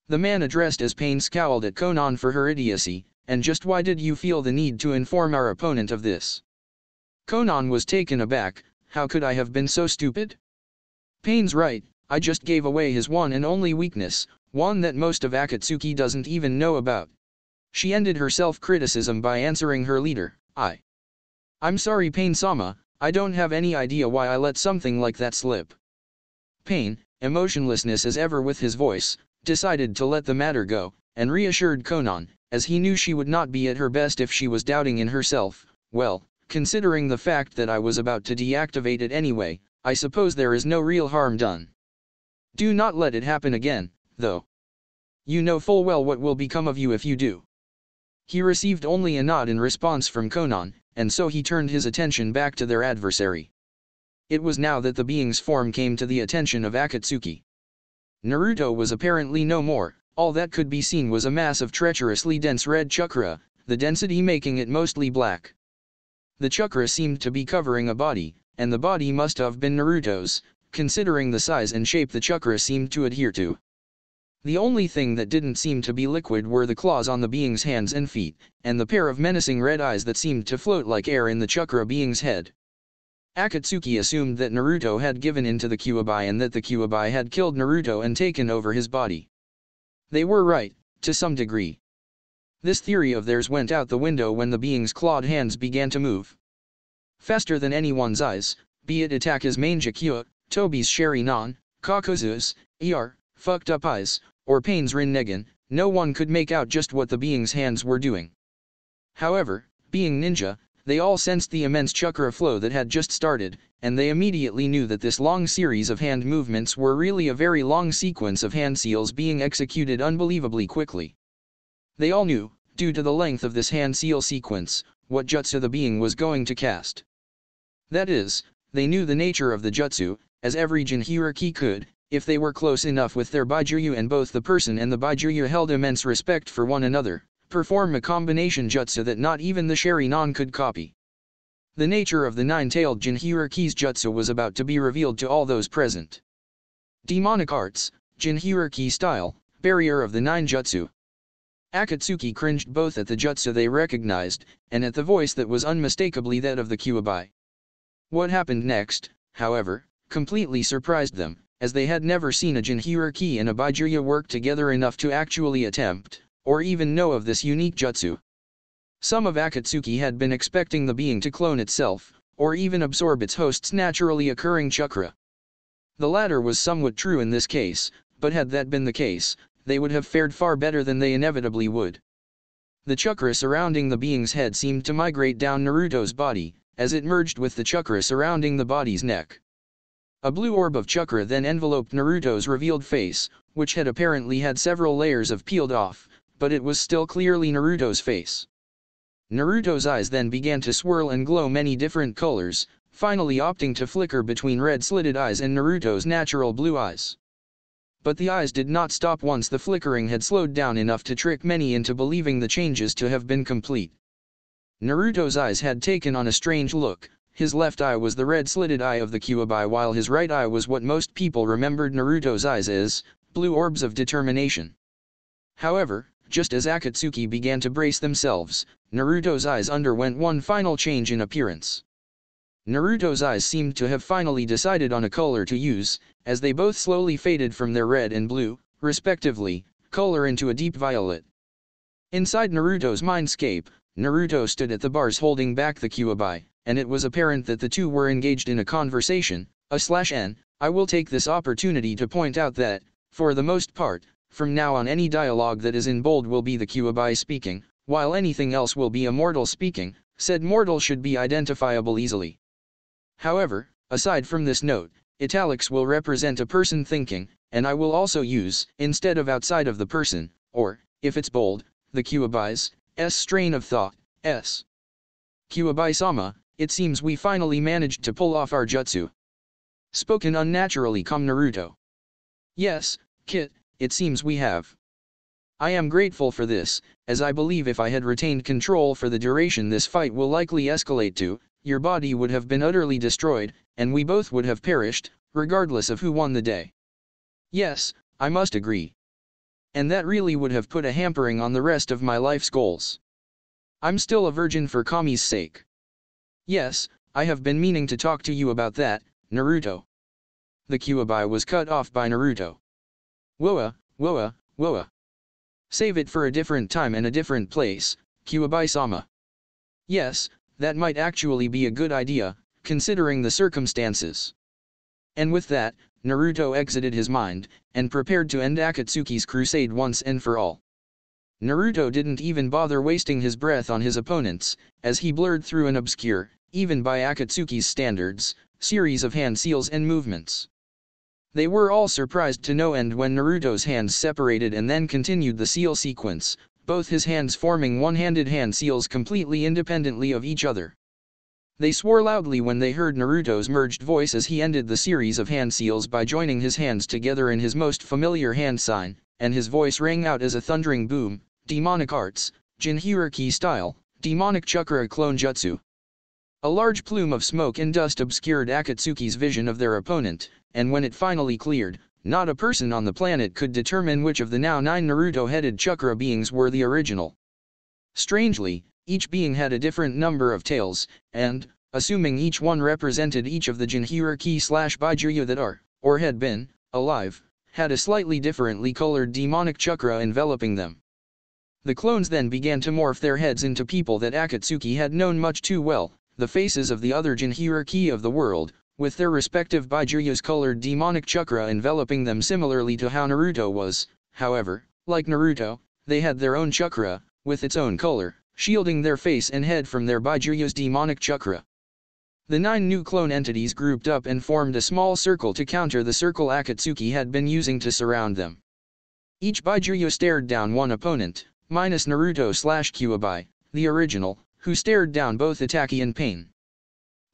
The man addressed as Pain scowled at Konan for her idiocy, and just why did you feel the need to inform our opponent of this? Konan was taken aback, how could I have been so stupid? Pain's right, I just gave away his one and only weakness, one that most of Akatsuki doesn't even know about. She ended her self-criticism by answering her leader, I'm sorry Pain-sama, I don't have any idea why I let something like that slip. Pain, emotionlessness as ever with his voice, decided to let the matter go, and reassured Konan, as he knew she would not be at her best if she was doubting in herself. Well, considering the fact that I was about to deactivate it anyway, I suppose there is no real harm done. Do not let it happen again, though. You know full well what will become of you if you do. He received only a nod in response from Konan, and so he turned his attention back to their adversary. It was now that the being's form came to the attention of Akatsuki. Naruto was apparently no more, all that could be seen was a mass of treacherously dense red chakra, the density making it mostly black. The chakra seemed to be covering a body, and the body must have been Naruto's, considering the size and shape the chakra seemed to adhere to. The only thing that didn't seem to be liquid were the claws on the being's hands and feet, and the pair of menacing red eyes that seemed to float like air in the chakra being's head. Akatsuki assumed that Naruto had given in to the Kyuubi and that the Kyuubi had killed Naruto and taken over his body. They were right, to some degree. This theory of theirs went out the window when the being's clawed hands began to move. Faster than anyone's eyes, be it Itaka's Manjakyo, Tobi's Sharingan, Kakuzu's, fucked up eyes, or Pain's Rinnegan, no one could make out just what the being's hands were doing. However, being ninja, they all sensed the immense chakra flow that had just started, and they immediately knew that this long series of hand movements were really a very long sequence of hand seals being executed unbelievably quickly. They all knew, due to the length of this hand seal sequence, what jutsu the being was going to cast. That is, they knew the nature of the jutsu, as every Jinhyuriki could, if they were close enough with their Baijuyu and both the person and the Baijuyu held immense respect for one another, perform a combination jutsu that not even the Sharingan could copy. The nature of the nine-tailed Jinhyuriki's jutsu was about to be revealed to all those present. Demonic arts, Jinhyuriki style, barrier of the nine jutsu. Akatsuki cringed both at the jutsu they recognized, and at the voice that was unmistakably that of the Kyuubi. What happened next, however, completely surprised them, as they had never seen a Jinhyuriki and a Baijuyu work together enough to actually attempt, or even know of this unique jutsu. Some of Akatsuki had been expecting the being to clone itself, or even absorb its host's naturally occurring chakra. The latter was somewhat true in this case, but had that been the case, they would have fared far better than they inevitably would. The chakra surrounding the being's head seemed to migrate down Naruto's body, as it merged with the chakra surrounding the body's neck. A blue orb of chakra then enveloped Naruto's revealed face, which had apparently had several layers of peeled off, but it was still clearly Naruto's face. Naruto's eyes then began to swirl and glow many different colors, finally opting to flicker between red slitted eyes and Naruto's natural blue eyes. But the eyes did not stop once the flickering had slowed down enough to trick many into believing the changes to have been complete. Naruto's eyes had taken on a strange look. His left eye was the red slitted eye of the Kyuubi, while his right eye was what most people remembered Naruto's eyes as, blue orbs of determination. However, just as Akatsuki began to brace themselves, Naruto's eyes underwent one final change in appearance. Naruto's eyes seemed to have finally decided on a color to use, as they both slowly faded from their red and blue, respectively, color into a deep violet. Inside Naruto's mindscape, Naruto stood at the bars holding back the Kyuubi, and it was apparent that the two were engaged in a conversation. I will take this opportunity to point out that, for the most part, from now on any dialogue that is in bold will be the Kyuubi speaking, while anything else will be a mortal speaking. Said mortal should be identifiable easily. However, aside from this note, italics will represent a person thinking, and I will also use, instead of outside of the person, or, if it's bold, the Kyuubi's strain of thought, s. Kyuubi-sama, it seems we finally managed to pull off our jutsu. Spoken unnaturally, calm Naruto. Yes, Kit, it seems we have. I am grateful for this, as I believe if I had retained control for the duration this fight will likely escalate to, your body would have been utterly destroyed, and we both would have perished, regardless of who won the day. Yes, I must agree. And that really would have put a hampering on the rest of my life's goals. I'm still a virgin for Kami's sake. Yes, I have been meaning to talk to you about that, Naruto. The Kyuubi was cut off by Naruto. Woa. Save it for a different time and a different place, Kyuubi-sama. Yes, that might actually be a good idea, considering the circumstances. And with that, Naruto exited his mind, and prepared to end Akatsuki's crusade once and for all. Naruto didn't even bother wasting his breath on his opponents, as he blurred through an obscure, even by Akatsuki's standards, series of hand seals and movements. They were all surprised to no end when Naruto's hands separated and then continued the seal sequence, both his hands forming one-handed hand seals completely independently of each other. They swore loudly when they heard Naruto's merged voice as he ended the series of hand seals by joining his hands together in his most familiar hand sign, and his voice rang out as a thundering boom, demonic arts, Jinhyuriki style, demonic chakra clone jutsu. A large plume of smoke and dust obscured Akatsuki's vision of their opponent, and when it finally cleared, not a person on the planet could determine which of the now 9 Naruto-headed chakra beings were the original. Strangely, each being had a different number of tails, and, assuming each one represented each of the Jinhyuriki/Baijuyu that are, or had been, alive, had a slightly differently colored demonic chakra enveloping them. The clones then began to morph their heads into people that Akatsuki had known much too well, the faces of the other Jinhyuriki of the world, with their respective Baijuyu's colored demonic chakra enveloping them similarly to how Naruto was. However, like Naruto, they had their own chakra, with its own color, shielding their face and head from their Baijuyu's demonic chakra. The 9 new clone entities grouped up and formed a small circle to counter the circle Akatsuki had been using to surround them. Each Baijuyu stared down one opponent, minus Naruto/Kyuubi, the original, who stared down both Itaki and Pain.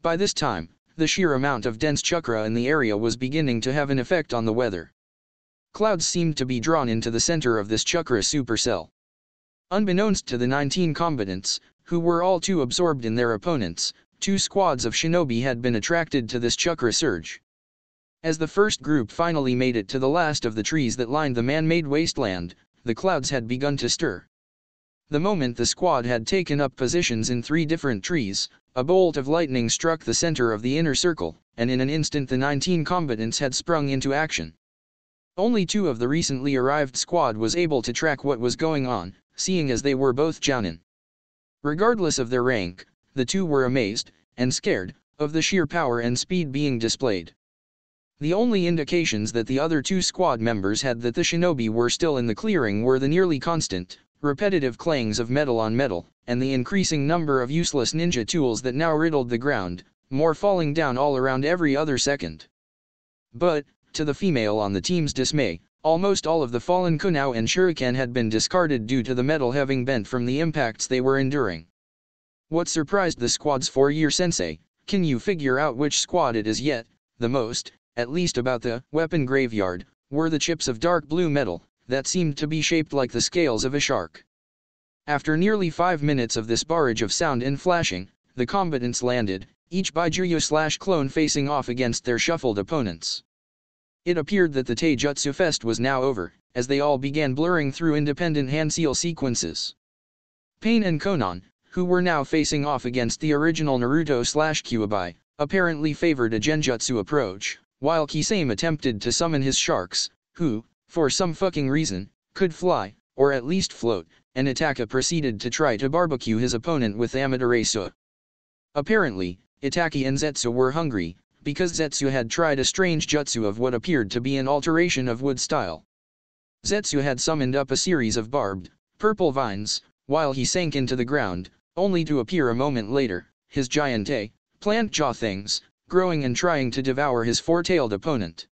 By this time, the sheer amount of dense chakra in the area was beginning to have an effect on the weather. Clouds seemed to be drawn into the center of this chakra supercell. Unbeknownst to the 19 combatants, who were all too absorbed in their opponents, 2 squads of shinobi had been attracted to this chakra surge. As the first group finally made it to the last of the trees that lined the man-made wasteland, the clouds had begun to stir. The moment the squad had taken up positions in 3 different trees, a bolt of lightning struck the center of the inner circle, and in an instant the 19 combatants had sprung into action. Only 2 of the recently arrived squad was able to track what was going on, seeing as they were both jounin. Regardless of their rank, the 2 were amazed, and scared, of the sheer power and speed being displayed. The only indications that the other 2 squad members had that the shinobi were still in the clearing were the nearly constant, repetitive clangs of metal on metal, and the increasing number of useless ninja tools that now riddled the ground, more falling down all around every other second. But, to the female on the team's dismay, almost all of the fallen kunao and shuriken had been discarded due to the metal having bent from the impacts they were enduring. What surprised the squad's 4-year sensei, can you figure out which squad it is yet, the most, at least about the weapon graveyard, were the chips of dark blue metal, that seemed to be shaped like the scales of a shark. After nearly 5 minutes of this barrage of sound and flashing, the combatants landed, each Baijuyo/clone facing off against their shuffled opponents. It appeared that the Taijutsu Fest was now over, as they all began blurring through independent hand-seal sequences. Pain and Konan, who were now facing off against the original Naruto/Kyuubi, apparently favored a genjutsu approach, while Kisame attempted to summon his sharks, who, for some fucking reason, could fly, or at least float, and Itaka proceeded to try to barbecue his opponent with Amaterasu. Apparently, Itaki and Zetsu were hungry, because Zetsu had tried a strange jutsu of what appeared to be an alteration of wood style. Zetsu had summoned up a series of barbed, purple vines, while he sank into the ground, only to appear a moment later, his giant plant jaw things, growing and trying to devour his four-tailed opponent.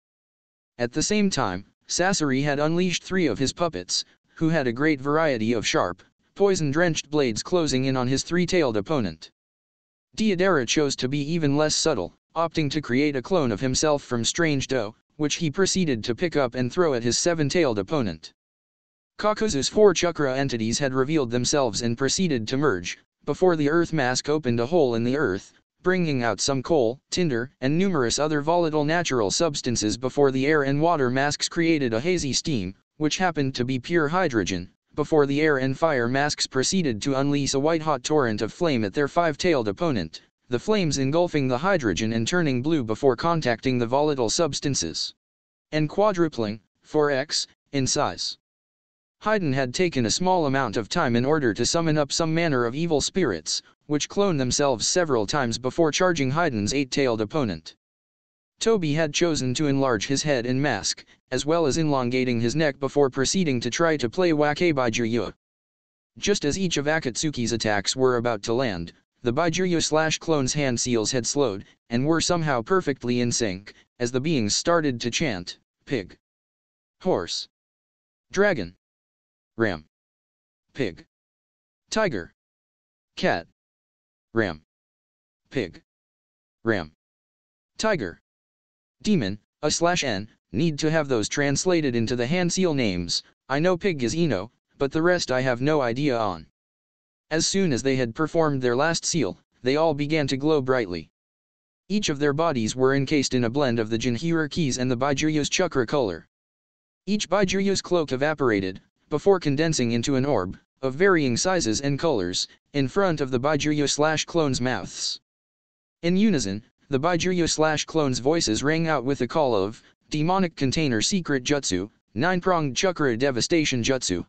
At the same time, Sasori had unleashed 3 of his puppets, who had a great variety of sharp, poison-drenched blades closing in on his 3-tailed opponent. Deidara chose to be even less subtle, opting to create a clone of himself from strange dough, which he proceeded to pick up and throw at his 7-tailed opponent. Kakuzu's 4 chakra entities had revealed themselves and proceeded to merge, before the earth mask opened a hole in the earth, bringing out some coal, tinder, and numerous other volatile natural substances before the air and water masks created a hazy steam, which happened to be pure hydrogen, before the air and fire masks proceeded to unleash a white-hot torrent of flame at their 5-tailed opponent, the flames engulfing the hydrogen and turning blue before contacting the volatile substances, and quadrupling, 4x, in size. Haydn had taken a small amount of time in order to summon up some manner of evil spirits, which cloned themselves several times before charging Haydn's 8-tailed opponent. Toby had chosen to enlarge his head and mask, as well as elongating his neck before proceeding to try to play Wakebaijuryu. Just as each of Akatsuki's attacks were about to land, the Baijuryu/clone's hand seals had slowed, and were somehow perfectly in sync, as the beings started to chant, pig, horse, dragon, ram, pig, tiger, cat, ram, pig, ram, tiger, demon, a/n, need to have those translated into the hand seal names. I know pig is Eno, but the rest I have no idea on. As soon as they had performed their last seal, they all began to glow brightly. Each of their bodies were encased in a blend of the Jinhyura keys and the Baijuryu's chakra color. Each Baijuryu's cloak evaporated, before condensing into an orb, of varying sizes and colors, in front of the Baijuryu/clone's mouths. In unison, the Baijuryu/clone's voices rang out with the call of, Demonic Container Secret Jutsu, 9-pronged Chakra Devastation Jutsu.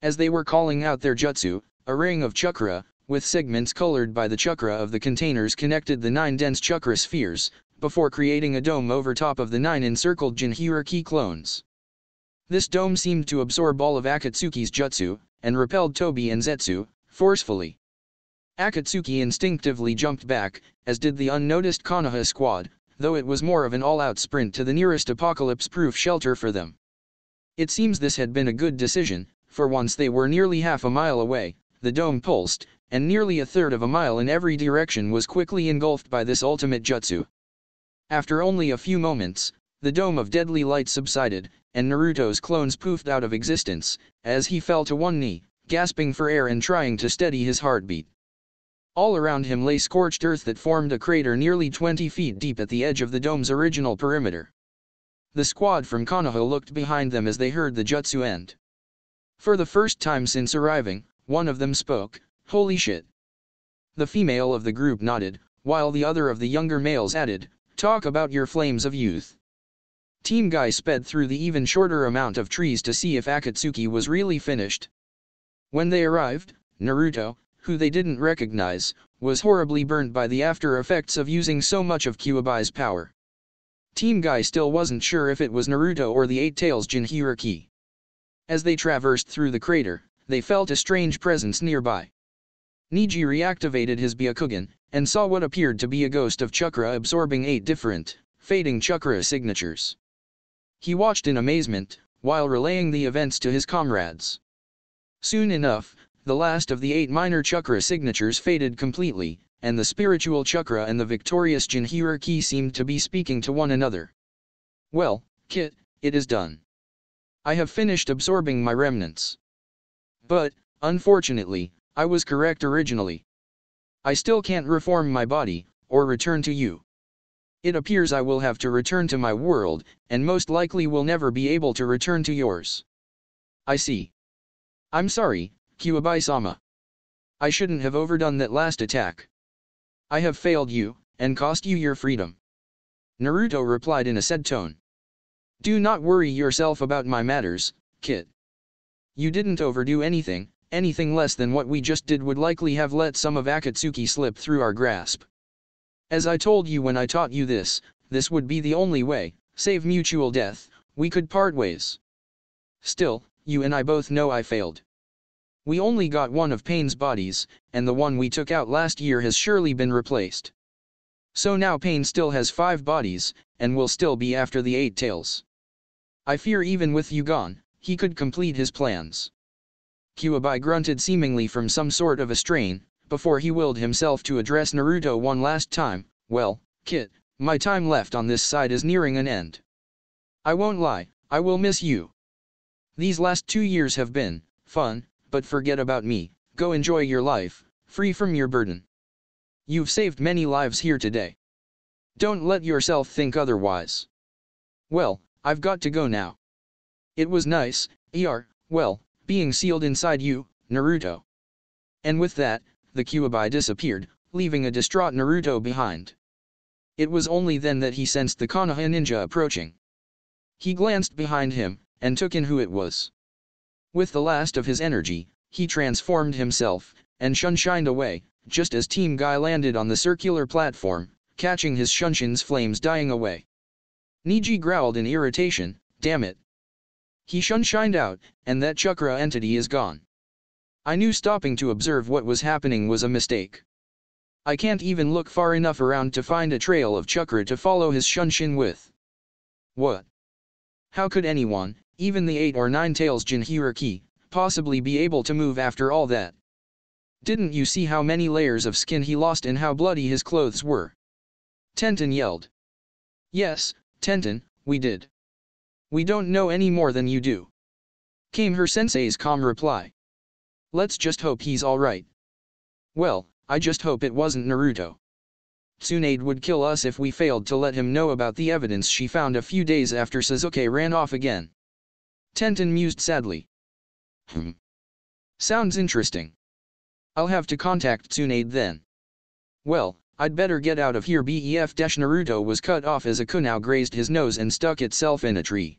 As they were calling out their jutsu, a ring of chakra, with segments colored by the chakra of the containers connected the 9 dense chakra spheres, before creating a dome over top of the 9 encircled Jinhyura key clones. This dome seemed to absorb all of Akatsuki's jutsu, and repelled Toby and Zetsu, forcefully. Akatsuki instinctively jumped back, as did the unnoticed Konoha squad, though it was more of an all-out sprint to the nearest apocalypse-proof shelter for them. It seems this had been a good decision, for once they were nearly half a mile away, the dome pulsed, and nearly a third of a mile in every direction was quickly engulfed by this ultimate jutsu. After only a few moments, the dome of deadly light subsided, and Naruto's clones poofed out of existence, as he fell to one knee, gasping for air and trying to steady his heartbeat. All around him lay scorched earth that formed a crater nearly 20 feet deep at the edge of the dome's original perimeter. The squad from Konoha looked behind them as they heard the jutsu end. For the first time since arriving, one of them spoke, "Holy shit." The female of the group nodded, while the other of the younger males added, "Talk about your flames of youth." Team Guy sped through the even shorter amount of trees to see if Akatsuki was really finished. When they arrived, Naruto, who they didn't recognize, was horribly burnt by the after effects of using so much of Kyuubi's power. Team Guy still wasn't sure if it was Naruto or the 8 Tails Jinhyura key. As they traversed through the crater, they felt a strange presence nearby. Niji reactivated his Byakugan, and saw what appeared to be a ghost of chakra absorbing 8 different fading chakra signatures. He watched in amazement, while relaying the events to his comrades. Soon enough, the last of the 8 minor chakra signatures faded completely, and the spiritual chakra and the victorious Jin hierarchy seemed to be speaking to one another. Well, Kit, it is done. I have finished absorbing my remnants. But, unfortunately, I was correct originally. I still can't reform my body, or return to you. It appears I will have to return to my world, and most likely will never be able to return to yours. I see. I'm sorry, Kyuubi-sama. I shouldn't have overdone that last attack. I have failed you, and cost you your freedom. Naruto replied in a sad tone. Do not worry yourself about my matters, Kit. You didn't overdo anything less than what we just did would likely have let some of Akatsuki slip through our grasp. As I told you when I taught you this would be the only way, save mutual death, we could part ways. Still, you and I both know I failed. We only got one of Pain's bodies, and the one we took out last year has surely been replaced. So now Pain still has 5 bodies, and will still be after the 8 tails. I fear even with you gone, he could complete his plans. Kyuubi grunted seemingly from some sort of a strain, before he willed himself to address Naruto one last time. Well, Kit, my time left on this side is nearing an end. I won't lie, I will miss you. These last 2 years have been fun, but forget about me, go enjoy your life, free from your burden. You've saved many lives here today. Don't let yourself think otherwise. Well, I've got to go now. It was nice, being sealed inside you, Naruto. And with that, the Kyuubi disappeared, leaving a distraught Naruto behind. It was only then that he sensed the Konoha ninja approaching. He glanced behind him, and took in who it was. With the last of his energy, he transformed himself, and shunshined away, just as Team Guy landed on the circular platform, catching his shunshin's flames dying away. Niji growled in irritation, damn it. He shunshined out, and that chakra entity is gone. I knew stopping to observe what was happening was a mistake. I can't even look far enough around to find a trail of chakra to follow his shunshin with. What? How could anyone, even the 8 or 9 tails Jinhiriki, possibly be able to move after all that? Didn't you see how many layers of skin he lost and how bloody his clothes were? Tenten yelled. Yes, Tenten, we did. We don't know any more than you do. Came her sensei's calm reply. Let's just hope he's alright. Well, I just hope it wasn't Naruto. Tsunade would kill us if we failed to let him know about the evidence she found a few days after Sasuke ran off again. Tenten mused sadly. Sounds interesting. I'll have to contact Tsunade then. Well, I'd better get out of here. Naruto was cut off as a kunao grazed his nose and stuck itself in a tree.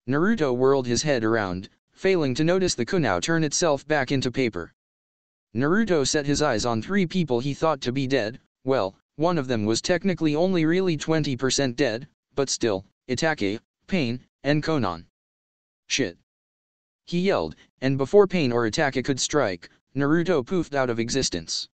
Naruto whirled his head around, failing to notice the kunao turn itself back into paper. Naruto set his eyes on 3 people he thought to be dead. Well, one of them was technically only really 20% dead, but still, Itachi, Pain, and Konan. Shit. He yelled, and before Pain or Itachi could strike, Naruto poofed out of existence.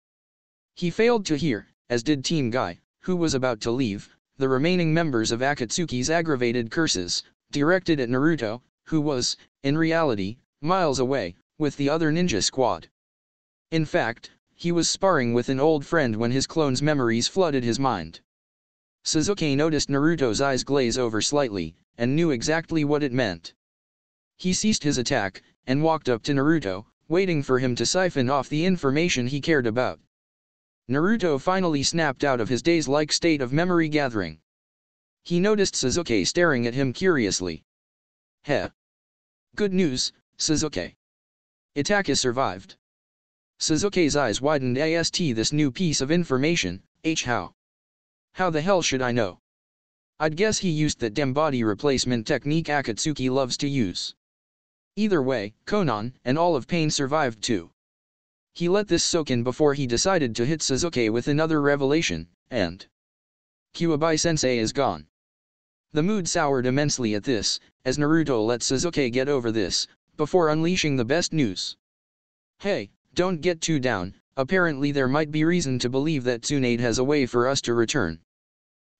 He failed to hear, as did Team Guy, who was about to leave, the remaining members of Akatsuki's aggravated curses, directed at Naruto, who was, in reality, miles away, with the other ninja squad. In fact, he was sparring with an old friend when his clone's memories flooded his mind. Sasuke noticed Naruto's eyes glaze over slightly, and knew exactly what it meant. He ceased his attack, and walked up to Naruto, waiting for him to siphon off the information he cared about. Naruto finally snapped out of his daze-like state of memory gathering. He noticed Sasuke staring at him curiously. Heh. Good news, Sasuke. Itachi survived. Sasuke's eyes widened. This new piece of information, how? How the hell should I know? I'd guess he used that damn body replacement technique Akatsuki loves to use. Either way, Konan and all of Pain survived too. He let this soak in before he decided to hit Sasuke with another revelation, and Kyuubi-sensei is gone. The mood soured immensely at this, as Naruto let Sasuke get over this, before unleashing the best news. Hey, don't get too down, apparently there might be reason to believe that Tsunade has a way for us to return.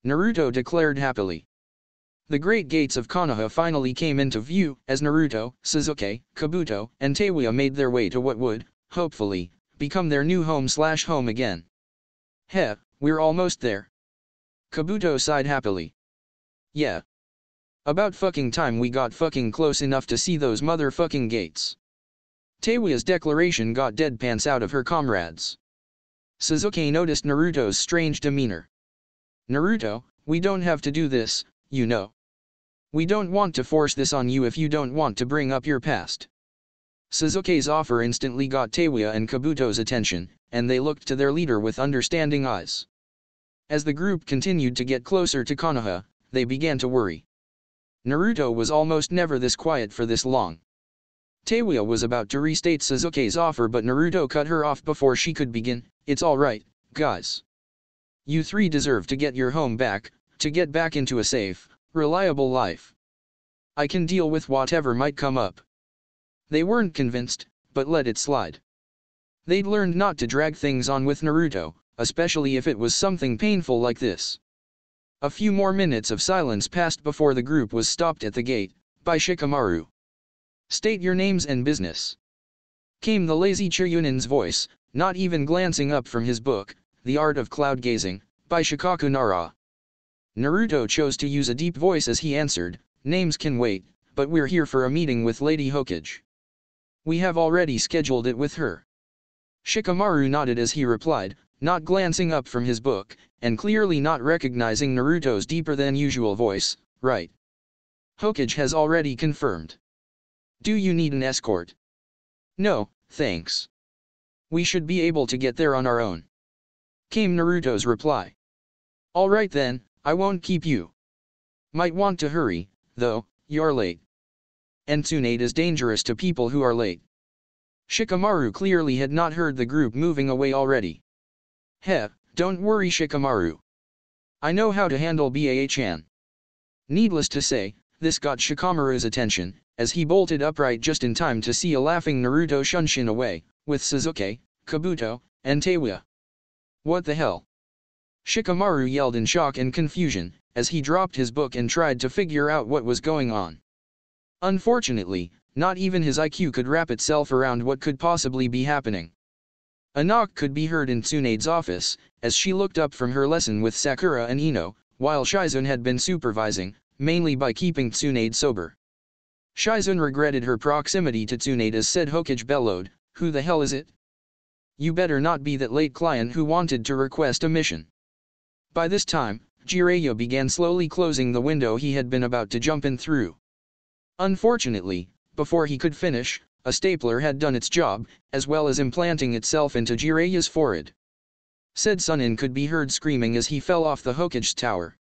Naruto declared happily. The great gates of Konoha finally came into view, as Naruto, Sasuke, Kabuto, and Teiwa made their way to what would, hopefully, become their new home again. Heh, we're almost there. Kabuto sighed happily. Yeah. About fucking time we got fucking close enough to see those motherfucking gates. Teiwa's declaration got deadpans out of her comrades. Sasuke noticed Naruto's strange demeanor. Naruto, we don't have to do this, you know. We don't want to force this on you if you don't want to bring up your past. Sasuke's offer instantly got Teiwa and Kabuto's attention, and they looked to their leader with understanding eyes. As the group continued to get closer to Konoha, they began to worry. Naruto was almost never this quiet for this long. Teiwa was about to restate Sasuke's offer, but Naruto cut her off before she could begin. It's alright, guys. You three deserve to get your home back, to get back into a safe, reliable life. I can deal with whatever might come up. They weren't convinced, but let it slide. They'd learned not to drag things on with Naruto, especially if it was something painful like this. A few more minutes of silence passed before the group was stopped at the gate, by Shikamaru. State your names and business. Came the lazy Chiryunin's voice, not even glancing up from his book, The Art of Cloud Gazing, by Shikaku Nara. Naruto chose to use a deep voice as he answered, names can wait, but we're here for a meeting with Lady Hokage. We have already scheduled it with her. Shikamaru nodded as he replied, not glancing up from his book, and clearly not recognizing Naruto's deeper-than-usual voice, right. Hokage has already confirmed. Do you need an escort? No, thanks. We should be able to get there on our own. Came Naruto's reply. Alright then, I won't keep you. Might want to hurry, though, you're late. And Tsunade is dangerous to people who are late. Shikamaru clearly had not heard the group moving away already. Heh, don't worry Shikamaru. I know how to handle Baa-chan. Needless to say, this got Shikamaru's attention, as he bolted upright just in time to see a laughing Naruto shunshin away, with Sasuke, Kabuto, and Teiwa. What the hell? Shikamaru yelled in shock and confusion, as he dropped his book and tried to figure out what was going on. Unfortunately, not even his IQ could wrap itself around what could possibly be happening. A knock could be heard in Tsunade's office, as she looked up from her lesson with Sakura and Ino, while Shizune had been supervising, mainly by keeping Tsunade sober. Shizune regretted her proximity to Tsunade as said Hokage bellowed, "Who the hell is it? You better not be that late client who wanted to request a mission." By this time, Jiraiya began slowly closing the window he had been about to jump in through. Unfortunately, before he could finish, a stapler had done its job, as well as implanting itself into Jiraiya's forehead. Said Sunin could be heard screaming as he fell off the Hokage's tower.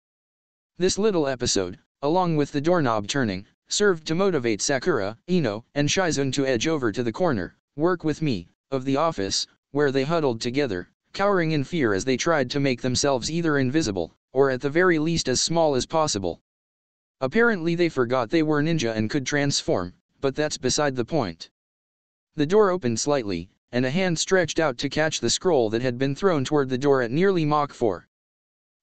This little episode, along with the doorknob turning, served to motivate Sakura, Ino, and Shizune to edge over to the corner, work with me, of the office, where they huddled together, cowering in fear as they tried to make themselves either invisible, or at the very least as small as possible. Apparently they forgot they were ninja and could transform, but that's beside the point. The door opened slightly, and a hand stretched out to catch the scroll that had been thrown toward the door at nearly Mach 4.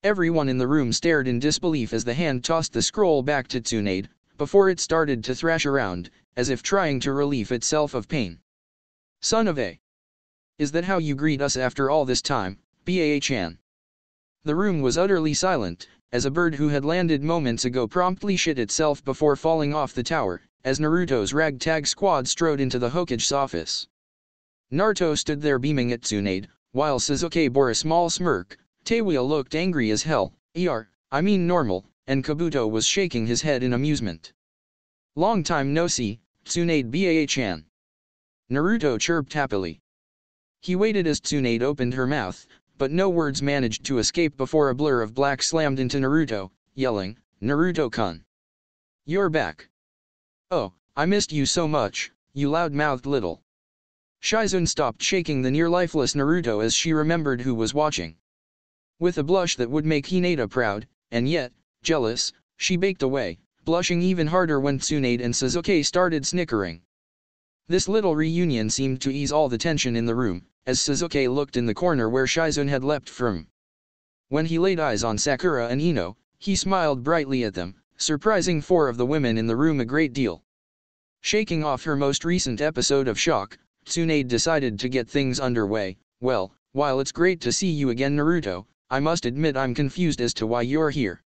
Everyone in the room stared in disbelief as the hand tossed the scroll back to Tsunade, before it started to thrash around, as if trying to relieve itself of pain. Son of a... Is that how you greet us after all this time, Baa-chan? The room was utterly silent, as a bird who had landed moments ago promptly shit itself before falling off the tower, as Naruto's ragtag squad strode into the Hokage's office. Naruto stood there beaming at Tsunade, while Sasuke bore a small smirk, Teiwa looked angry as hell, I mean normal, and Kabuto was shaking his head in amusement. Long time no see, Tsunade Baa-chan. Naruto chirped happily. He waited as Tsunade opened her mouth, but no words managed to escape before a blur of black slammed into Naruto, yelling, "Naruto-kun! You're back! Oh, I missed you so much, you loud-mouthed little..." Shizune stopped shaking the near-lifeless Naruto as she remembered who was watching. With a blush that would make Hinata proud, and yet, jealous, she baked away, blushing even harder when Tsunade and Sasuke started snickering. This little reunion seemed to ease all the tension in the room, as Sasuke looked in the corner where Shizune had leapt from. When he laid eyes on Sakura and Ino, he smiled brightly at them, surprising 4 of the women in the room a great deal. Shaking off her most recent episode of shock, Tsunade decided to get things underway. Well, while it's great to see you again, Naruto, I must admit I'm confused as to why you're here.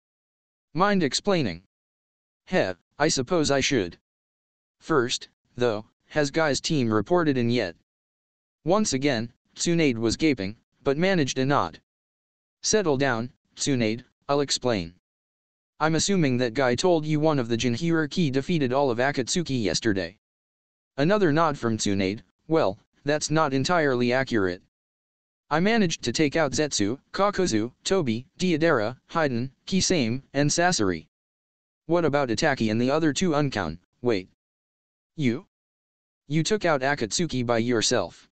Mind explaining? Heh, I suppose I should. First, though, has Guy's team reported in yet? Once again, Tsunade was gaping, but managed a nod. Settle down, Tsunade, I'll explain. I'm assuming that Guy told you one of the Jinhuriki defeated all of Akatsuki yesterday. Another nod from Tsunade. Well, that's not entirely accurate. I managed to take out Zetsu, Kakuzu, Tobi, Deidara, Haiden, Kisame, and Sasori. What about Itaki and the other 2 unknown? Wait. You took out Akatsuki by yourself.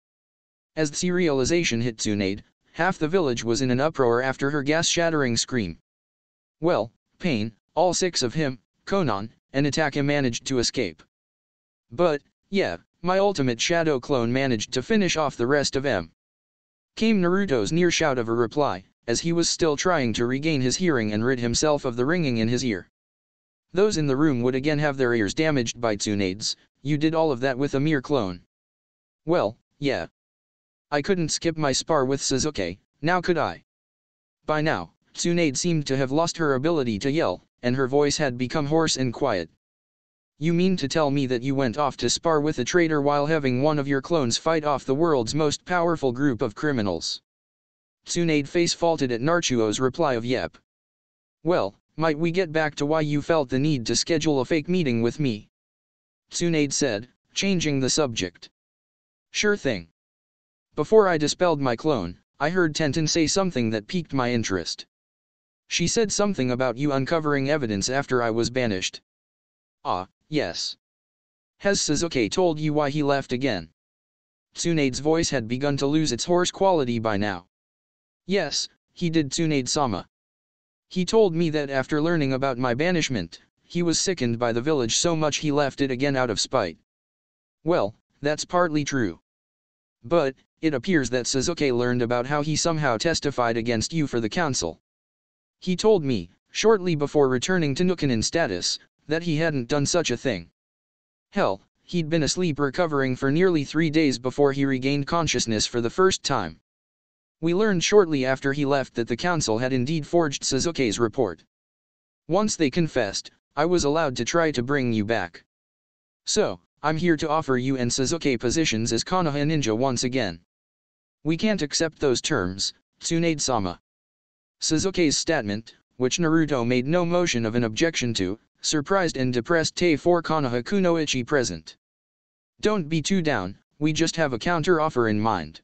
As the realization hit Tsunade, half the village was in an uproar after her gas-shattering scream. Well, Pain, all 6 of him, Konan, and Itaki managed to escape. But, yeah, my ultimate shadow clone managed to finish off the rest of them. Came Naruto's near shout of a reply, as he was still trying to regain his hearing and rid himself of the ringing in his ear. Those in the room would again have their ears damaged by Tsunade's. You did all of that with a mere clone. Well, yeah. I couldn't skip my spar with Sasuke, now could I? By now, Tsunade seemed to have lost her ability to yell, and her voice had become hoarse and quiet. You mean to tell me that you went off to spar with a traitor while having one of your clones fight off the world's most powerful group of criminals? Tsunade face-faulted at Naruto's reply of yep. Well, might we get back to why you felt the need to schedule a fake meeting with me? Tsunade said, changing the subject. Sure thing. Before I dispelled my clone, I heard Tenten say something that piqued my interest. She said something about you uncovering evidence after I was banished. Ah, yes. Has Sasuke told you why he left again? Tsunade's voice had begun to lose its hoarse quality by now. Yes, he did, Tsunade-sama. He told me that after learning about my banishment, he was sickened by the village so much he left it again out of spite. Well, that's partly true. But, it appears that Sasuke learned about how he somehow testified against you for the council. He told me, shortly before returning to Nukenin status, that he hadn't done such a thing. Hell, he'd been asleep recovering for nearly 3 days before he regained consciousness for the first time. We learned shortly after he left that the council had indeed forged Sasuke's report. Once they confessed, I was allowed to try to bring you back. So, I'm here to offer you and Sasuke positions as Konoha ninja once again. We can't accept those terms, Tsunade-sama. Sasuke's statement, which Naruto made no motion of an objection to, surprised and depressed Te-4 Konoha Kunoichi present. Don't be too down, we just have a counter-offer in mind.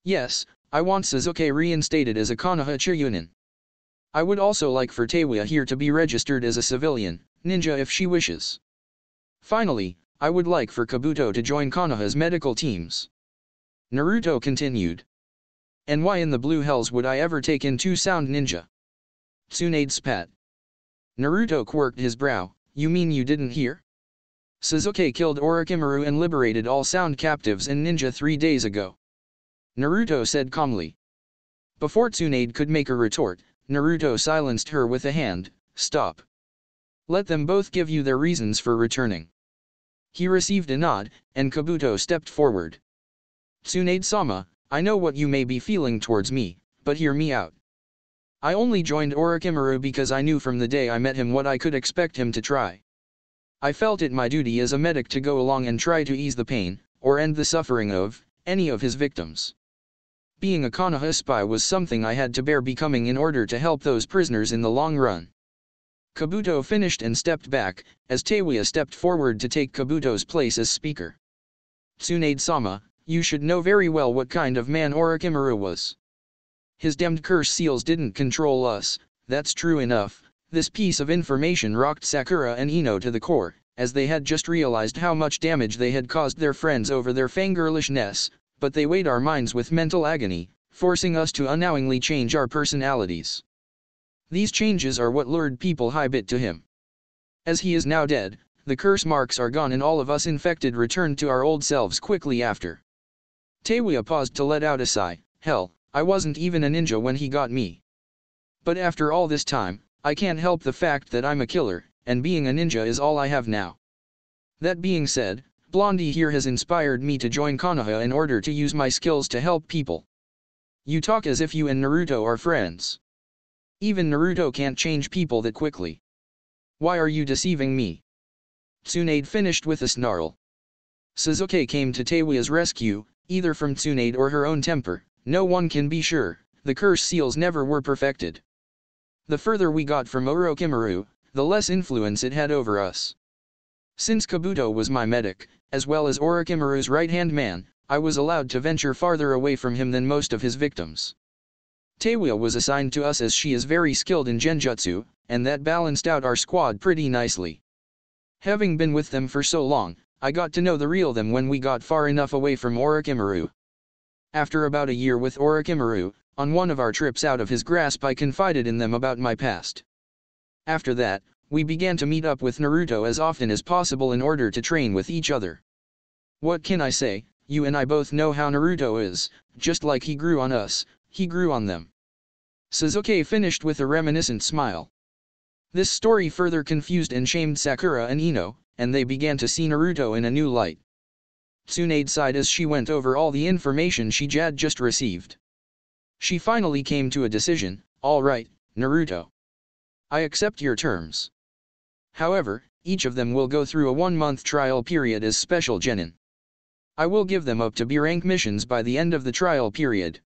Yes, I want Sasuke reinstated as a Konoha Chiryunin. I would also like for Teiwa here to be registered as a civilian, ninja if she wishes. Finally, I would like for Kabuto to join Konoha's medical teams. Naruto continued. And why in the blue hells would I ever take in 2 sound ninja? Tsunade spat. Naruto quirked his brow, you mean you didn't hear? Sasuke killed Orochimaru and liberated all sound captives and ninja 3 days ago. Naruto said calmly. Before Tsunade could make a retort, Naruto silenced her with a hand, stop. Let them both give you their reasons for returning. He received a nod, and Kabuto stepped forward. Tsunade-sama, I know what you may be feeling towards me, but hear me out. I only joined Orochimaru because I knew from the day I met him what I could expect him to try. I felt it my duty as a medic to go along and try to ease the pain, or end the suffering of, any of his victims. Being a Konoha spy was something I had to bear becoming in order to help those prisoners in the long run. Kabuto finished and stepped back, as Teiwa stepped forward to take Kabuto's place as speaker. Tsunade-sama, you should know very well what kind of man Orochimaru was. His damned curse seals didn't control us, that's true enough. This piece of information rocked Sakura and Ino to the core, as they had just realized how much damage they had caused their friends over their fangirlishness, but they weighed our minds with mental agony, forcing us to unknowingly change our personalities. These changes are what lured people high-bit to him. As he is now dead, the curse marks are gone and all of us infected returned to our old selves quickly after. Teiwa paused to let out a sigh, hell, I wasn't even a ninja when he got me. But after all this time, I can't help the fact that I'm a killer, and being a ninja is all I have now. That being said, Blondie here has inspired me to join Konoha in order to use my skills to help people. You talk as if you and Naruto are friends. Even Naruto can't change people that quickly. Why are you deceiving me? Tsunade finished with a snarl. Sasuke came to Teiwa's rescue, either from Tsunade or her own temper, no one can be sure, the curse seals never were perfected. The further we got from Orochimaru, the less influence it had over us. Since Kabuto was my medic, as well as Orochimaru's right-hand man, I was allowed to venture farther away from him than most of his victims. Teiwa was assigned to us as she is very skilled in genjutsu, and that balanced out our squad pretty nicely. Having been with them for so long, I got to know the real them when we got far enough away from Orochimaru. After about a year with Orochimaru, on one of our trips out of his grasp I confided in them about my past. After that, we began to meet up with Naruto as often as possible in order to train with each other. What can I say, you and I both know how Naruto is, just like he grew on us, he grew on them. Sasuke finished with a reminiscent smile. This story further confused and shamed Sakura and Ino, and they began to see Naruto in a new light. Tsunade sighed as she went over all the information she had just received. She finally came to a decision. All right, Naruto. I accept your terms. However, each of them will go through a 1-month trial period as special genin. I will give them up to B-rank missions by the end of the trial period.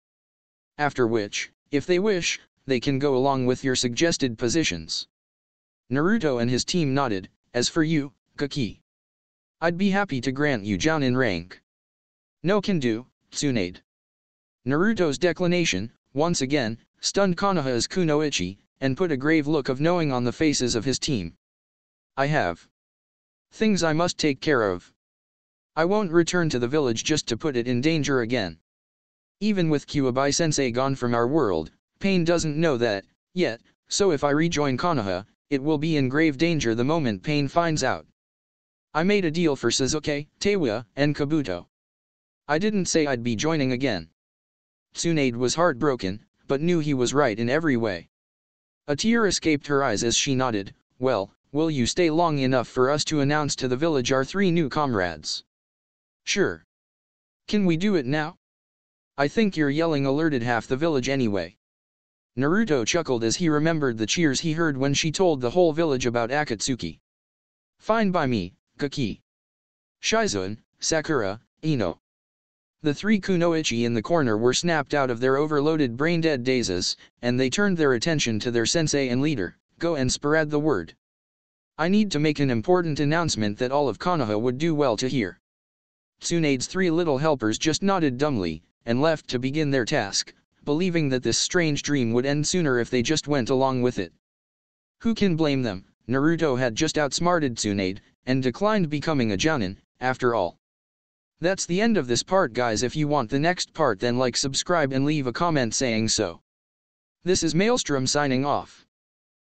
After which, if they wish, they can go along with your suggested positions. Naruto and his team nodded. As for you, Kaki, I'd be happy to grant you Jounin rank. No can do, Tsunade. Naruto's declination, once again, stunned Konoha's kunoichi, and put a grave look of knowing on the faces of his team. I have things I must take care of. I won't return to the village just to put it in danger again. Even with Kuwabai-sensei gone from our world, Pain doesn't know that, yet, so if I rejoin Konoha, it will be in grave danger the moment Pain finds out. I made a deal for Sasuke, Teiwa, and Kabuto. I didn't say I'd be joining again. Tsunade was heartbroken, but knew he was right in every way. A tear escaped her eyes as she nodded. Well, will you stay long enough for us to announce to the village our 3 new comrades? Sure. Can we do it now? I think your yelling alerted half the village anyway. Naruto chuckled as he remembered the cheers he heard when she told the whole village about Akatsuki. Fine by me, Kaki. Shizen, Sakura, Ino. The 3 kunoichi in the corner were snapped out of their overloaded brain-dead dazes, and they turned their attention to their sensei and leader. Go and spread the word. I need to make an important announcement that all of Konoha would do well to hear. Tsunade's 3 little helpers just nodded dumbly, and left to begin their task, believing that this strange dream would end sooner if they just went along with it. Who can blame them? Naruto had just outsmarted Tsunade, and declined becoming a Jounin, after all. That's the end of this part, guys. If you want the next part, then like, subscribe and leave a comment saying so. This is Maelstrom signing off.